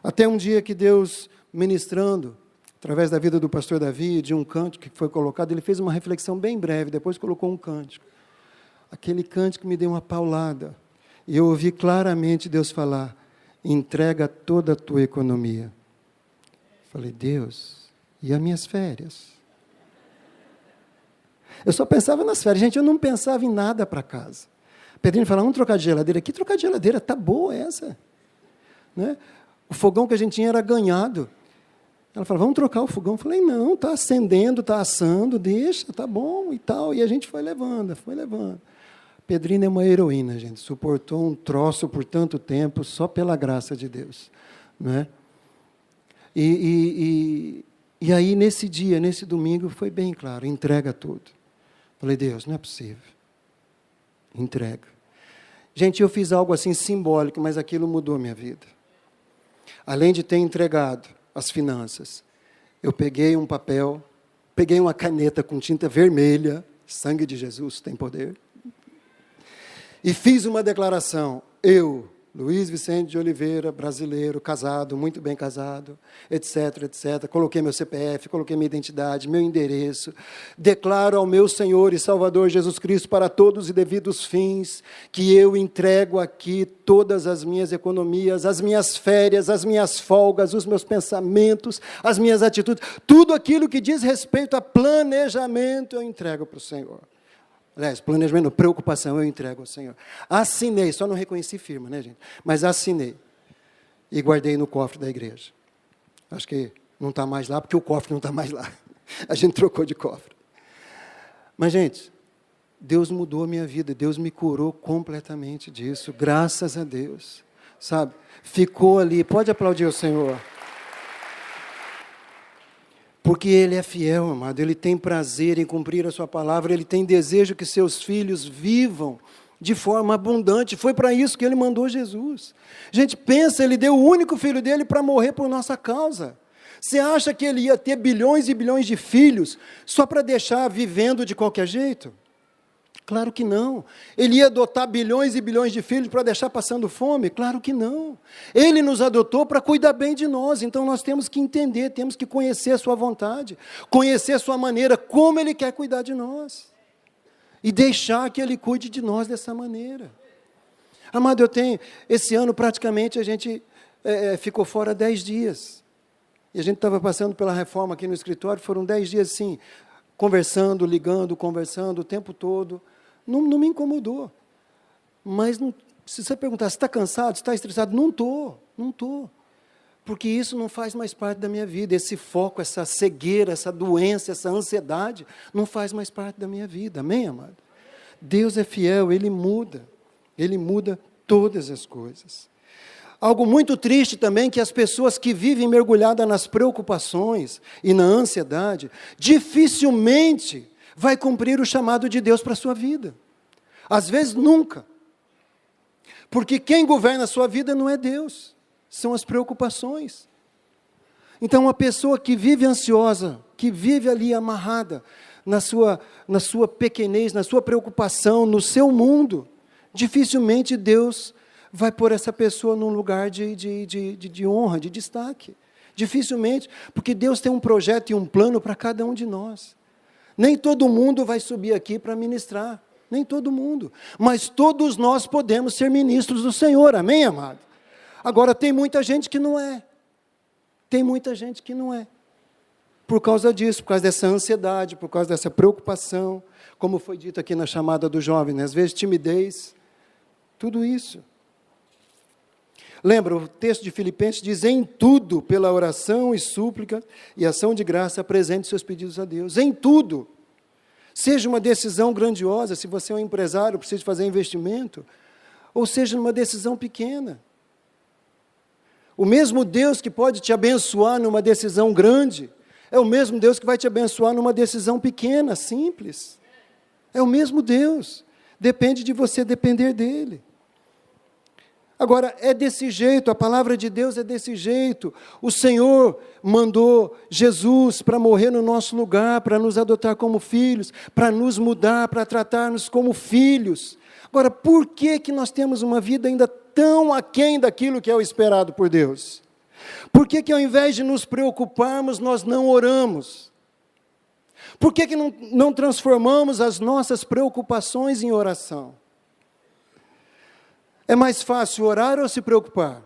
Até um dia que Deus, ministrando, através da vida do pastor Davi, de um cântico que foi colocado, ele fez uma reflexão bem breve, depois colocou um cântico. Aquele cântico me deu uma paulada, e eu ouvi claramente Deus falar, entrega toda a tua economia. Falei, Deus, e as minhas férias? Eu só pensava nas férias, gente, eu não pensava em nada para casa. Pedrinho falava, vamos trocar de geladeira. Que trocar de geladeira? Está boa essa. Né? O fogão que a gente tinha era ganhado. Ela falou, vamos trocar o fogão. Eu falei, não, está acendendo, está assando, deixa, está bom e tal. E a gente foi levando, foi levando. Pedrina é uma heroína, gente. Suportou um troço por tanto tempo, só pela graça de Deus. Né? E aí, nesse dia, nesse domingo, foi bem claro, entrega tudo. Falei, Deus, não é possível. Entrega. Gente, eu fiz algo assim simbólico, mas aquilo mudou a minha vida. Além de ter entregado as finanças, eu peguei um papel, peguei uma caneta com tinta vermelha, sangue de Jesus tem poder, e fiz uma declaração, eu Luiz Vicente de Oliveira, brasileiro, casado, muito bem casado, etc, etc. Coloquei meu CPF, coloquei minha identidade, meu endereço. Declaro ao meu Senhor e Salvador Jesus Cristo, para todos e devidos fins, que eu entrego aqui todas as minhas economias, as minhas férias, as minhas folgas, os meus pensamentos, as minhas atitudes, tudo aquilo que diz respeito a planejamento, eu entrego para o Senhor. Aliás, planejamento, preocupação, eu entrego ao Senhor. Assinei, só não reconheci firma, né, gente? Mas assinei. E guardei no cofre da igreja. Acho que não está mais lá, porque o cofre não está mais lá. A gente trocou de cofre. Mas, gente, Deus mudou a minha vida. Deus me curou completamente disso. Graças a Deus. Sabe? Ficou ali. Pode aplaudir o Senhor. Porque Ele é fiel, amado, Ele tem prazer em cumprir a sua palavra, Ele tem desejo que seus filhos vivam de forma abundante. Foi para isso que Ele mandou Jesus. Gente, pensa, Ele deu o único filho dEle para morrer por nossa causa. Você acha que Ele ia ter bilhões e bilhões de filhos só para deixar vivendo de qualquer jeito? Claro que não. Ele ia adotar bilhões e bilhões de filhos para deixar passando fome? Claro que não. Ele nos adotou para cuidar bem de nós, então nós temos que entender, temos que conhecer a sua vontade, conhecer a sua maneira, como Ele quer cuidar de nós, e deixar que Ele cuide de nós dessa maneira. Amado, esse ano praticamente a gente ficou fora 10 dias, e a gente estava passando pela reforma aqui no escritório, foram 10 dias assim, conversando, ligando, conversando o tempo todo. Não me incomodou. Mas se você perguntar, você está cansado, você está estressado? Não estou. Porque isso não faz mais parte da minha vida. Esse foco, essa cegueira, essa doença, essa ansiedade, não faz mais parte da minha vida. Amém, amado? Deus é fiel, Ele muda todas as coisas. Algo muito triste também, que as pessoas que vivem mergulhadas nas preocupações e na ansiedade, dificilmente vai cumprir o chamado de Deus para a sua vida. Às vezes, nunca. Porque quem governa a sua vida não é Deus, são as preocupações. Então, uma pessoa que vive ansiosa, que vive ali amarrada na sua pequenez, na sua preocupação, no seu mundo, dificilmente Deus vai pôr essa pessoa num lugar de honra, de destaque. Dificilmente, porque Deus tem um projeto e um plano para cada um de nós. Nem todo mundo vai subir aqui para ministrar, nem todo mundo. Mas todos nós podemos ser ministros do Senhor, amém, amado? Agora, tem muita gente que não é. Tem muita gente que não é. Por causa disso, por causa dessa ansiedade, por causa dessa preocupação, como foi dito aqui na chamada do jovem, né? Às vezes timidez, tudo isso. Lembra, o texto de Filipenses diz, em tudo, pela oração e súplica e ação de graça, apresente seus pedidos a Deus. Em tudo. Seja uma decisão grandiosa, se você é um empresário, precisa fazer investimento, ou seja numa decisão pequena. O mesmo Deus que pode te abençoar numa decisão grande, é o mesmo Deus que vai te abençoar numa decisão pequena, simples. É o mesmo Deus. Depende de você depender dEle. Agora, é desse jeito, a palavra de Deus é desse jeito. O Senhor mandou Jesus para morrer no nosso lugar, para nos adotar como filhos, para nos mudar, para tratar-nos como filhos. Agora, por que nós temos uma vida ainda tão aquém daquilo que é o esperado por Deus? Por que ao invés de nos preocuparmos, nós não oramos? Por que não transformamos as nossas preocupações em oração? É mais fácil orar ou se preocupar?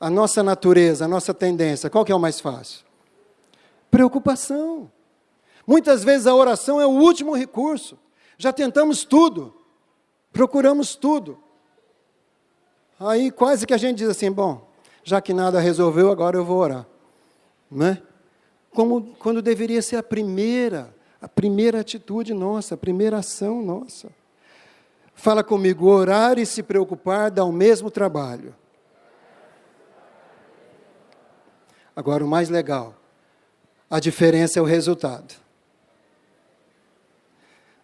A nossa natureza, a nossa tendência, qual que é o mais fácil? Preocupação. Muitas vezes a oração é o último recurso. Já tentamos tudo, procuramos tudo. Aí quase que a gente diz assim, bom, já que nada resolveu, agora eu vou orar. Não é? Quando deveria ser a primeira atitude nossa, a primeira ação nossa. Fala comigo, orar e se preocupar dá o mesmo trabalho. Agora, o mais legal, a diferença é o resultado.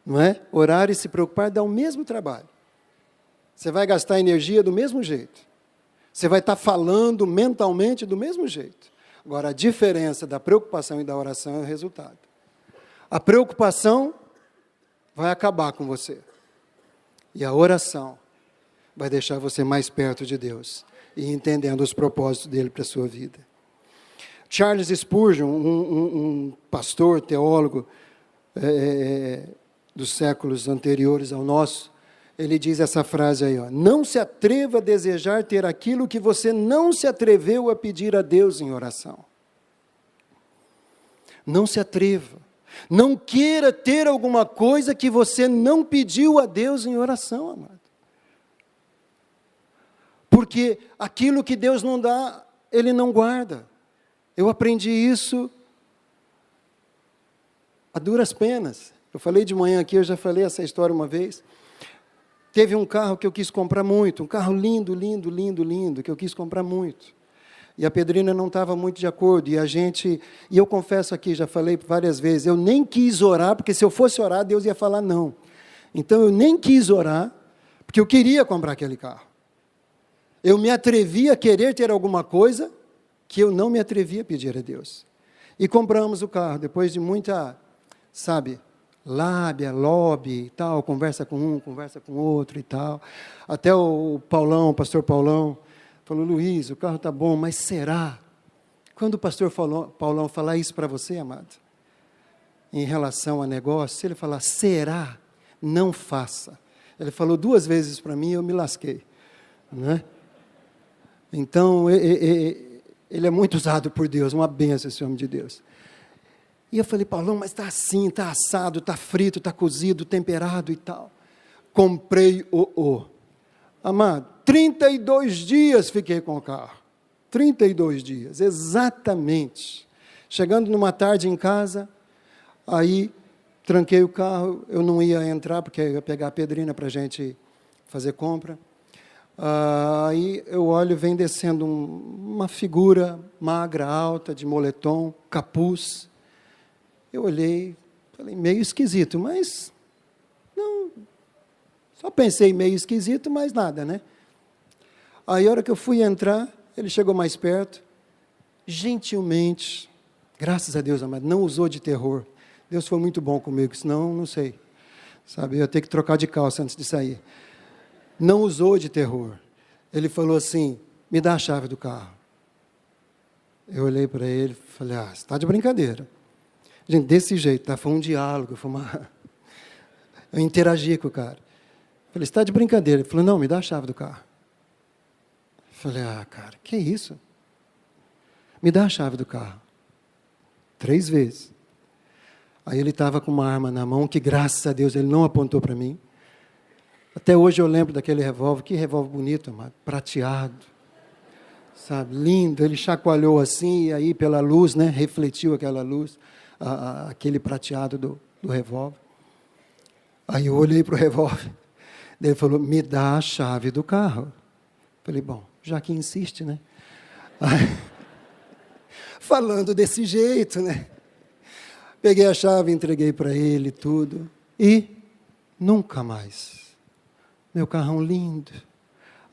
Não é? Orar e se preocupar dá o mesmo trabalho. Você vai gastar energia do mesmo jeito. Você vai estar falando mentalmente do mesmo jeito. Agora, a diferença da preocupação e da oração é o resultado. A preocupação vai acabar com você. E a oração vai deixar você mais perto de Deus e entendendo os propósitos dele para a sua vida. Charles Spurgeon, um pastor, teólogo dos séculos anteriores ao nosso, ele diz essa frase aí, ó: não se atreva a desejar ter aquilo que você não se atreveu a pedir a Deus em oração. Não se atreva. Não queira ter alguma coisa que você não pediu a Deus em oração, amado. Porque aquilo que Deus não dá, Ele não guarda. Eu aprendi isso a duras penas. Eu falei de manhã aqui, eu já falei essa história uma vez. Teve um carro que eu quis comprar muito, um carro lindo, lindo, lindo, lindo, que eu quis comprar muito. E a Pedrina não estava muito de acordo, e eu confesso aqui, já falei várias vezes, eu nem quis orar, porque se eu fosse orar, Deus ia falar não. Então eu nem quis orar, porque eu queria comprar aquele carro. Eu me atrevi a querer ter alguma coisa que eu não me atrevi a pedir a Deus. E compramos o carro, depois de muita, lábia, lobby e tal, conversa com um, conversa com outro e tal. Até o pastor Paulão, falou: Luiz, o carro está bom, mas será? Quando o pastor Paulão falar isso para você, amado, em relação a negócio, se ele falar será, não faça. Ele falou 2 vezes para mim e eu me lasquei. Né? Então, ele é muito usado por Deus, uma bênção esse homem de Deus. E eu falei: Paulão, mas está assim, está assado, está frito, está cozido, temperado e tal. Comprei Amado, 32 dias fiquei com o carro. 32 dias, exatamente. Chegando numa tarde em casa, aí tranquei o carro, eu não ia entrar, porque eu ia pegar a Pedrina para a gente fazer compra. Aí eu olho, vem descendo uma figura magra, alta, de moletom, capuz. Eu olhei, falei, meio esquisito, mas não, só pensei meio esquisito, mas nada, né? Aí a hora que eu fui entrar, ele chegou mais perto, gentilmente, graças a Deus, amado, não usou de terror. Deus foi muito bom comigo, senão, não sei, eu ia ter que trocar de calça antes de sair. Não usou de terror. Ele falou assim: me dá a chave do carro. Eu olhei para ele e falei: você está de brincadeira. Gente, desse jeito, foi um diálogo, eu interagi com o cara. Falei: você está de brincadeira? Ele falou: não, me dá a chave do carro. Falei: cara, que isso? Me dá a chave do carro. 3 vezes. Aí ele estava com uma arma na mão, que graças a Deus ele não apontou para mim. Até hoje eu lembro daquele revólver, que revólver bonito, amado, prateado, lindo. Ele chacoalhou assim, e aí pela luz, refletiu aquela luz, aquele prateado do revólver. Aí eu olhei para o revólver, ele falou: me dá a chave do carro. Falei: bom, já que insiste, Aí, falando desse jeito, Peguei a chave, entreguei para ele tudo, e nunca mais. Meu carrão lindo,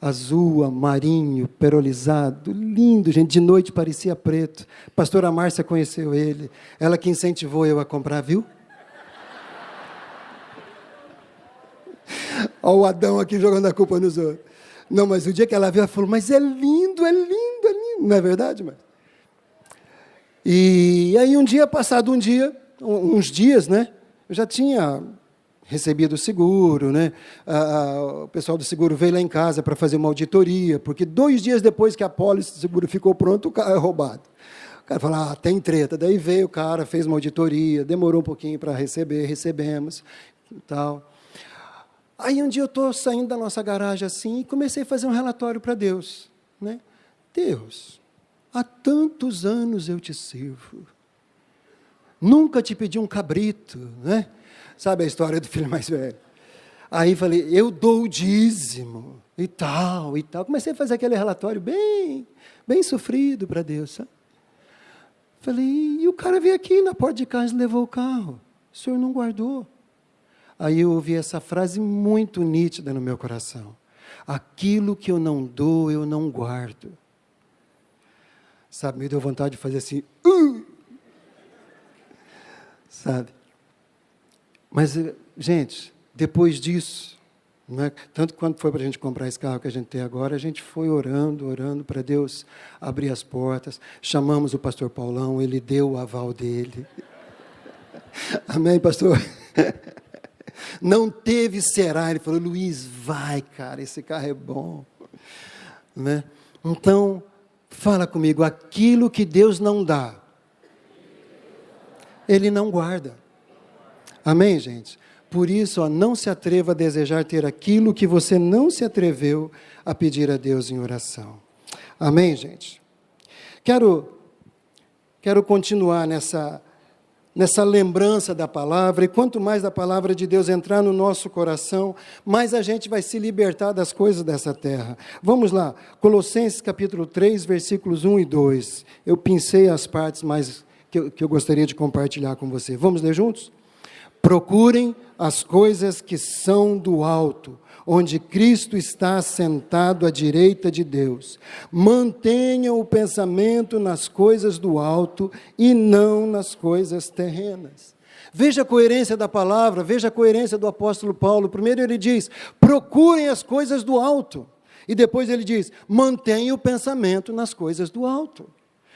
azul, marinho, perolizado, lindo, gente, de noite parecia preto. Pastora Márcia conheceu ele, ela que incentivou eu a comprar, viu? Olha o Adão aqui jogando a culpa nos outros. Não, mas o dia que ela viu, ela falou: mas é lindo, é lindo, é lindo. Não é verdade, mãe? E aí uns dias, eu já tinha recebido o seguro, o pessoal do seguro veio lá em casa para fazer uma auditoria, porque 2 dias depois que a pólice do seguro ficou pronta, o carro é roubado. O cara falou: tem treta. Daí veio o cara, fez uma auditoria, demorou um pouquinho para recebemos e tal. Aí um dia eu estou saindo da nossa garagem assim e comecei a fazer um relatório para Deus. Deus, há tantos anos eu te sirvo. Nunca te pedi um cabrito, Sabe a história do filho mais velho? Aí falei: eu dou o dízimo e tal, e tal. Comecei a fazer aquele relatório bem sofrido para Deus, sabe? Falei: e o cara veio aqui na porta de casa e levou o carro. O senhor não guardou. Aí eu ouvi essa frase muito nítida no meu coração: aquilo que eu não dou, eu não guardo. Sabe, me deu vontade de fazer assim, sabe? Mas, gente, depois disso, Não é? Tanto quando foi para a gente comprar esse carro que a gente tem agora, a gente foi orando para Deus abrir as portas. Chamamos o pastor Paulão, ele deu o aval dele. Amém, pastor? Não teve será. Ele falou, Luiz, vai, cara, esse carro é bom. Né? Então, fala comigo, aquilo que Deus não dá, Ele não guarda. Amém, gente? Por isso, ó, não se atreva a desejar ter aquilo que você não se atreveu a pedir a Deus em oração. Amém, gente? Quero continuar nessa lembrança da palavra, e quanto mais a palavra de Deus entrar no nosso coração, mais a gente vai se libertar das coisas dessa terra. Vamos lá, Colossenses capítulo 3, versículos 1 e 2. Eu pincei as partes mais que eu gostaria de compartilhar com você. Vamos ler juntos? Procurem as coisas que são do alto, onde Cristo está sentado à direita de Deus. Mantenham o pensamento nas coisas do alto e não nas coisas terrenas. Veja a coerência da palavra, veja a coerência do apóstolo Paulo. Primeiro ele diz, procurem as coisas do alto. E depois ele diz, mantenham o pensamento nas coisas do alto.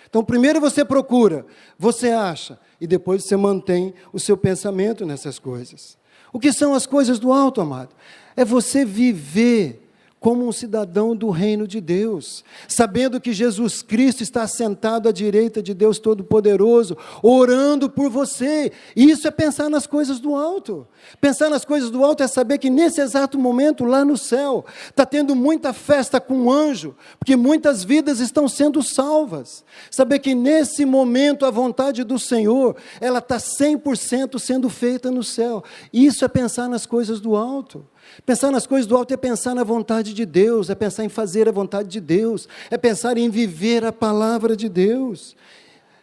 Então, primeiro você procura, você acha, e depois você mantém o seu pensamento nessas coisas. O que são as coisas do alto, amado? É você viver como um cidadão do reino de Deus, sabendo que Jesus Cristo está sentado à direita de Deus Todo-Poderoso, orando por você. Isso é pensar nas coisas do alto. Pensar nas coisas do alto é saber que nesse exato momento, lá no céu, está tendo muita festa com o anjo, porque muitas vidas estão sendo salvas. Saber que nesse momento a vontade do Senhor, ela está 100% sendo feita no céu. Isso é pensar nas coisas do alto. Pensar nas coisas do alto é pensar na vontade de Deus, é pensar em fazer a vontade de Deus, é pensar em viver a palavra de Deus,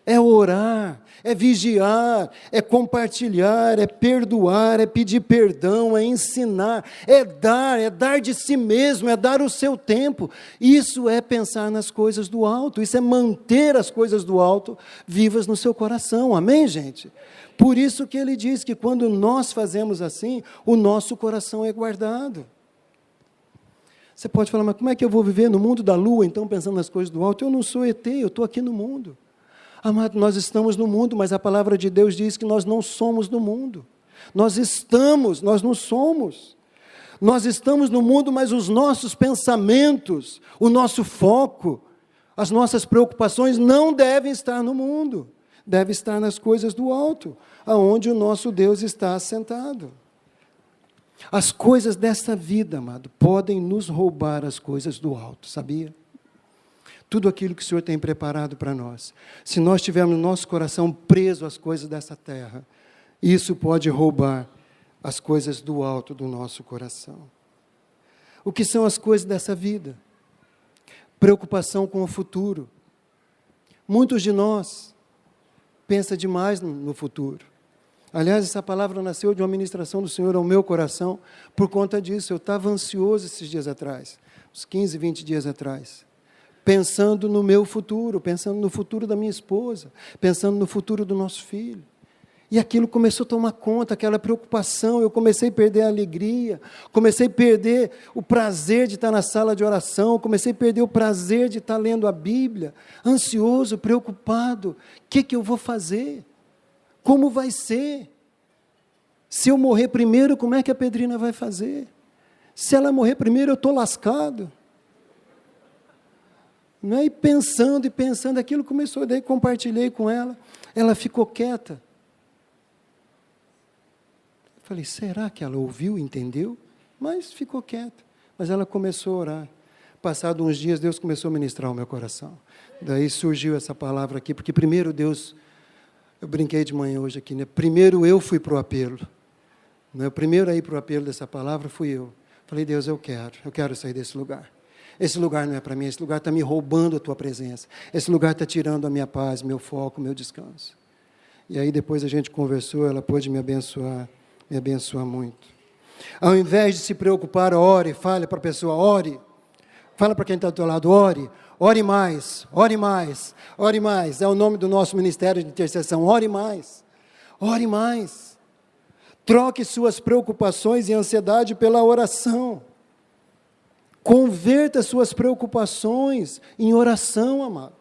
é orar, é vigiar, é compartilhar, é perdoar, é pedir perdão, é ensinar, é dar de si mesmo, é dar o seu tempo. Isso é pensar nas coisas do alto, isso é manter as coisas do alto vivas no seu coração, amém, gente? Por isso que ele diz que quando nós fazemos assim, o nosso coração é guardado. Você pode falar, mas como é que eu vou viver no mundo da lua, então, pensando nas coisas do alto? Eu não sou ET, eu estou aqui no mundo. Amado, nós estamos no mundo, mas a palavra de Deus diz que nós não somos do mundo. Nós estamos, nós não somos. Nós estamos no mundo, mas os nossos pensamentos, o nosso foco, as nossas preocupações não devem estar no mundo. Deve estar nas coisas do alto, aonde o nosso Deus está assentado. As coisas desta vida, amado, podem nos roubar as coisas do alto, sabia? Tudo aquilo que o Senhor tem preparado para nós. Se nós tivermos nosso coração preso às coisas dessa terra, isso pode roubar as coisas do alto do nosso coração. O que são as coisas dessa vida? Preocupação com o futuro. Muitos de nós pensa demais no futuro. Aliás, essa palavra nasceu de uma ministração do Senhor ao meu coração por conta disso. Eu estava ansioso esses dias atrás, uns 15, 20 dias atrás, pensando no meu futuro, pensando no futuro da minha esposa, pensando no futuro do nosso filho. E aquilo começou a tomar conta, aquela preocupação, eu comecei a perder a alegria, comecei a perder o prazer de estar na sala de oração, comecei a perder o prazer de estar lendo a Bíblia, ansioso, preocupado. O que eu vou fazer? Como vai ser? Se eu morrer primeiro, como é que a Pedrina vai fazer? Se ela morrer primeiro, eu estou lascado. Não é? E pensando, aquilo começou, daí compartilhei com ela, ela ficou quieta. Falei, será que ela ouviu, entendeu? Mas ficou quieta. Mas ela começou a orar. Passados uns dias, Deus começou a ministrar o meu coração. Daí surgiu essa palavra aqui, porque primeiro Deus, eu brinquei de manhã hoje aqui, né? Primeiro eu fui para o apelo. Né? O primeiro a ir para o apelo dessa palavra fui eu. Falei, Deus, eu quero sair desse lugar. Esse lugar não é para mim, esse lugar está me roubando a tua presença. Esse lugar está tirando a minha paz, meu foco, meu descanso. E aí depois a gente conversou, ela pôde me abençoar muito. Ao invés de se preocupar, ore, fale para a pessoa, ore. Fala para quem está do teu lado, ore mais, ore mais, ore mais. É o nome do nosso ministério de intercessão, ore mais, ore mais. Troque suas preocupações e ansiedade pela oração. Converta suas preocupações em oração, amado.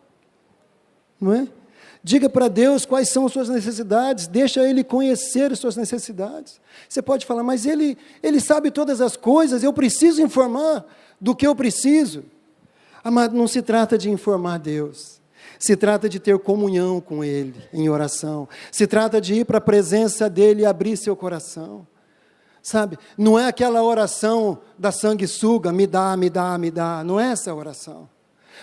Não é? Diga para Deus quais são as suas necessidades, deixa Ele conhecer as suas necessidades. Você pode falar, mas Ele sabe todas as coisas, eu preciso informar do que eu preciso. Amado, não se trata de informar Deus, se trata de ter comunhão com Ele em oração, se trata de ir para a presença dEle e abrir seu coração. Sabe, não é aquela oração da sanguessuga, me dá, me dá, me dá, não é essa oração.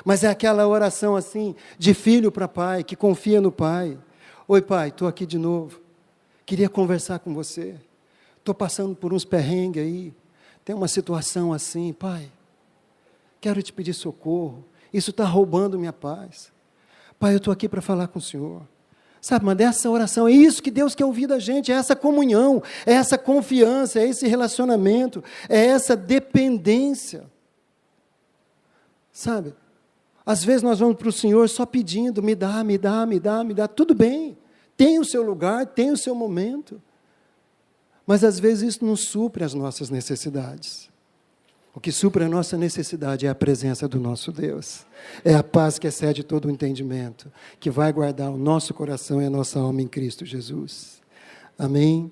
Mas é aquela oração assim, de filho para pai, que confia no pai. Oi pai, estou aqui de novo, queria conversar com você, estou passando por uns perrengues aí, tem uma situação assim, pai, quero te pedir socorro, isso está roubando minha paz. Pai, eu estou aqui para falar com o Senhor. Sabe, mas dessa oração, é isso que Deus quer ouvir da gente, é essa comunhão, é essa confiança, é esse relacionamento, é essa dependência. Sabe, às vezes nós vamos para o Senhor só pedindo, me dá, me dá, me dá, me dá, tudo bem, tem o seu lugar, tem o seu momento, mas às vezes isso não supre as nossas necessidades. O que supre a nossa necessidade é a presença do nosso Deus. É a paz que excede todo o entendimento, que vai guardar o nosso coração e a nossa alma em Cristo Jesus. Amém?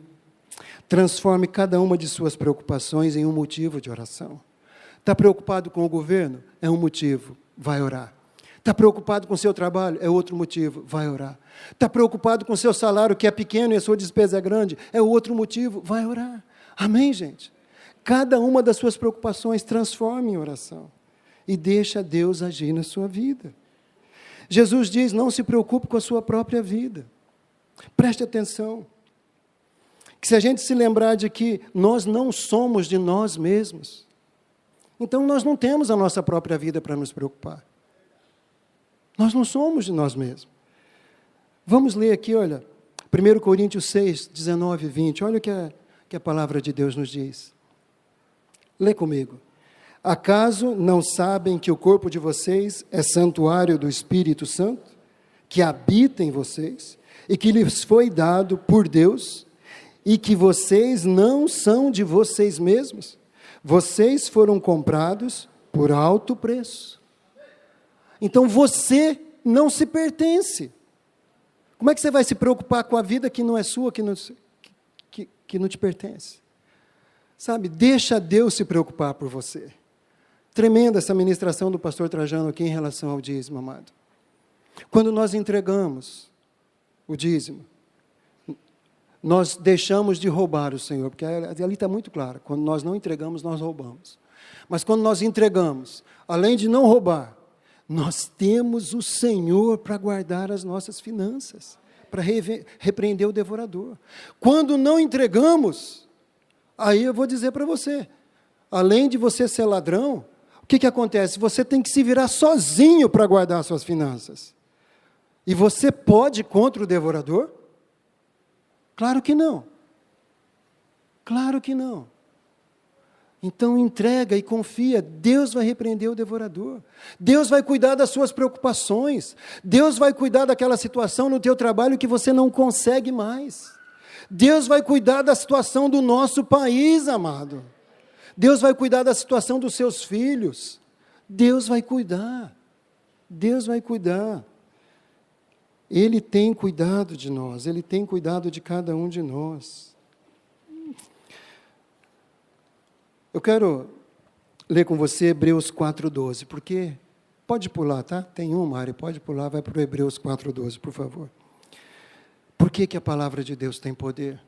Transforme cada uma de suas preocupações em um motivo de oração. Está preocupado com o governo? É um motivo, vai orar. Está preocupado com o seu trabalho? É outro motivo, vai orar. Está preocupado com o seu salário, que é pequeno e a sua despesa é grande? É outro motivo, vai orar. Amém, gente? Cada uma das suas preocupações transforme em oração e deixa Deus agir na sua vida. Jesus diz, não se preocupe com a sua própria vida. Preste atenção, que se a gente se lembrar de que nós não somos de nós mesmos, então nós não temos a nossa própria vida para nos preocupar. Nós não somos de nós mesmos. Vamos ler aqui, olha, 1 Coríntios 6, 19 e 20, olha o que a palavra de Deus nos diz. Lê comigo. Acaso não sabem que o corpo de vocês é santuário do Espírito Santo, que habita em vocês, e que lhes foi dado por Deus, e que vocês não são de vocês mesmos? Vocês foram comprados por alto preço. Então você não se pertence. Como é que você vai se preocupar com a vida que não é sua, que não te pertence? Sabe, deixa Deus se preocupar por você. Tremenda essa ministração do pastor Trajano aqui em relação ao dízimo, amado. Quando nós entregamos o dízimo, nós deixamos de roubar o Senhor, porque ali está muito claro, quando nós não entregamos, nós roubamos. Mas quando nós entregamos, além de não roubar, nós temos o Senhor para guardar as nossas finanças, para repreender o devorador. Quando não entregamos, aí eu vou dizer para você, além de você ser ladrão, o que acontece? Você tem que se virar sozinho para guardar suas finanças. E você pode ir contra o devorador? Claro que não. Claro que não. Então entrega e confia, Deus vai repreender o devorador. Deus vai cuidar das suas preocupações. Deus vai cuidar daquela situação no teu trabalho que você não consegue mais. Deus vai cuidar da situação do nosso país, amado. Deus vai cuidar da situação dos seus filhos. Deus vai cuidar. Deus vai cuidar. Ele tem cuidado de nós. Ele tem cuidado de cada um de nós. Eu quero ler com você Hebreus 4:12, porque pode pular, tá? Tem uma área, pode pular, vai para o Hebreus 4:12, por favor. Por que a palavra de Deus tem poder?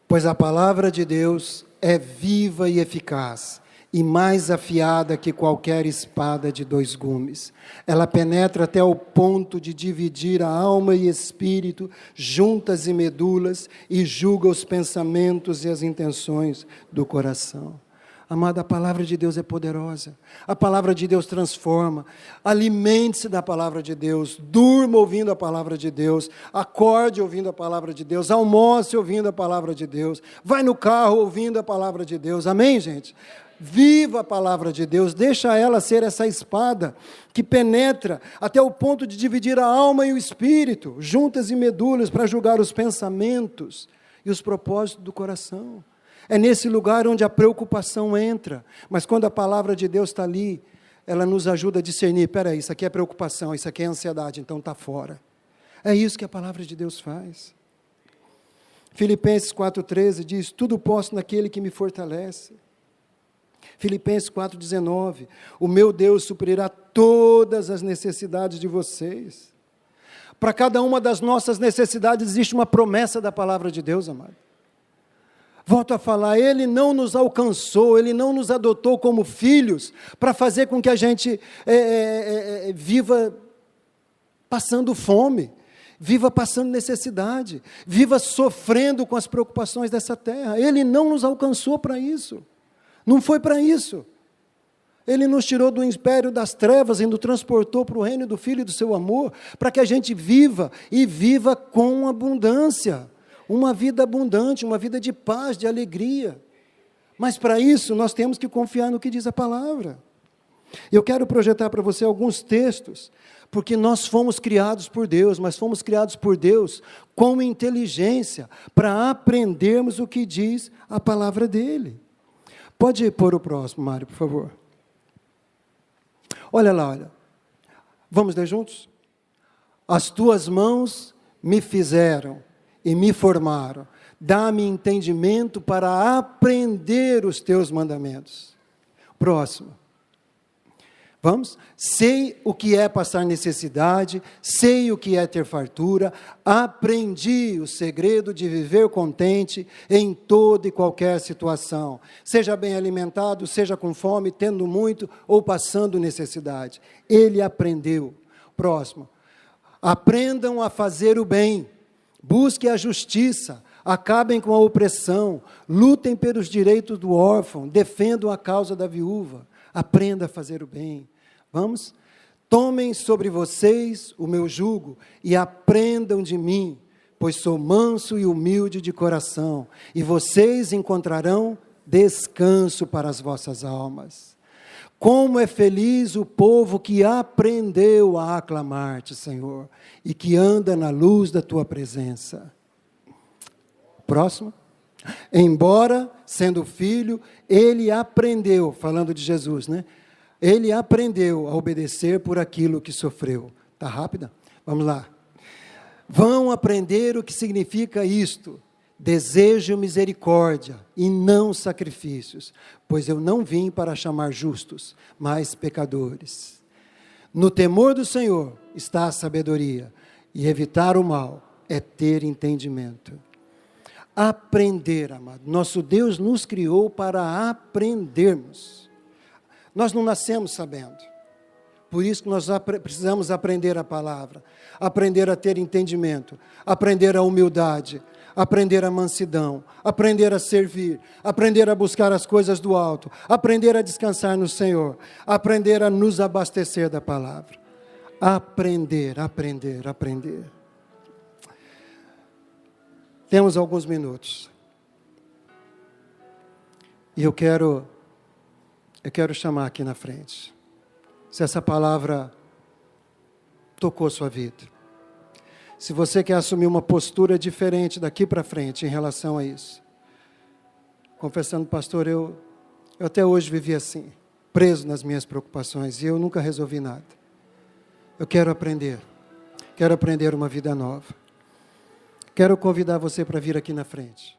Pois a palavra de Deus é viva e eficaz, e mais afiada que qualquer espada de 2 gumes. Ela penetra até o ponto de dividir a alma e espírito, juntas e medulas, e julga os pensamentos e as intenções do coração. Amada, a palavra de Deus é poderosa, a palavra de Deus transforma. Alimente-se da palavra de Deus, durma ouvindo a palavra de Deus, acorde ouvindo a palavra de Deus, almoce ouvindo a palavra de Deus, vai no carro ouvindo a palavra de Deus, amém, gente? Viva a palavra de Deus, deixa ela ser essa espada que penetra até o ponto de dividir a alma e o espírito, juntas e medulas, para julgar os pensamentos. e os propósitos do coração. É nesse lugar onde a preocupação entra, mas quando a palavra de Deus está ali, ela nos ajuda a discernir, peraí, isso aqui é preocupação, isso aqui é ansiedade, então está fora. É isso que a palavra de Deus faz. Filipenses 4,13 diz, tudo posso naquele que me fortalece. Filipenses 4,19, o meu Deus suprirá todas as necessidades de vocês. Para cada uma das nossas necessidades existe uma promessa da palavra de Deus, amado. Volto a falar, Ele não nos alcançou, Ele não nos adotou como filhos, para fazer com que a gente viva passando fome, viva passando necessidade, viva sofrendo com as preocupações dessa terra. Ele não nos alcançou para isso, não foi para isso. Ele nos tirou do império das trevas e nos transportou para o reino do Filho e do seu amor, para que a gente viva, e viva com abundância, uma vida abundante, uma vida de paz, de alegria. Mas para isso nós temos que confiar no que diz a palavra. Eu quero projetar para você alguns textos, porque nós fomos criados por Deus, mas fomos criados por Deus com inteligência, para aprendermos o que diz a palavra dEle. Pode pôr o próximo, Mário, por favor. Olha lá, olha. Vamos ler juntos? As tuas mãos me fizeram e me formaram. Dá-me entendimento para aprender os teus mandamentos. Próximo. Vamos? Sei o que é passar necessidade, sei o que é ter fartura, aprendi o segredo de viver contente em toda e qualquer situação, seja bem alimentado, seja com fome, tendo muito ou passando necessidade. Ele aprendeu. Próximo. Aprendam a fazer o bem, busquem a justiça, acabem com a opressão, lutem pelos direitos do órfão, defendam a causa da viúva. Aprenda a fazer o bem. Vamos? Tomem sobre vocês o meu jugo e aprendam de mim, pois sou manso e humilde de coração, e vocês encontrarão descanso para as vossas almas. Como é feliz o povo que aprendeu a aclamar-te, Senhor, e que anda na luz da tua presença. Próximo. Embora, sendo filho, ele aprendeu, falando de Jesus, né? Ele aprendeu a obedecer por aquilo que sofreu. Está rápida? Vamos lá. Vão aprender o que significa isto. Desejo misericórdia e não sacrifícios, pois eu não vim para chamar justos, mas pecadores. No temor do Senhor está a sabedoria, e evitar o mal é ter entendimento. Aprender, amado. Nosso Deus nos criou para aprendermos. Nós não nascemos sabendo. Por isso que nós precisamos aprender a palavra, aprender a ter entendimento, aprender a humildade, aprender a mansidão, aprender a servir, aprender a buscar as coisas do alto, aprender a descansar no Senhor, aprender a nos abastecer da palavra. Aprender, aprender, aprender. Temos alguns minutos. E eu quero chamar aqui na frente. Se essa palavra tocou sua vida. Se você quer assumir uma postura diferente daqui para frente em relação a isso. Confessando, pastor, eu até hoje vivi assim, preso nas minhas preocupações, e eu nunca resolvi nada. Eu quero aprender uma vida nova. Quero convidar você para vir aqui na frente.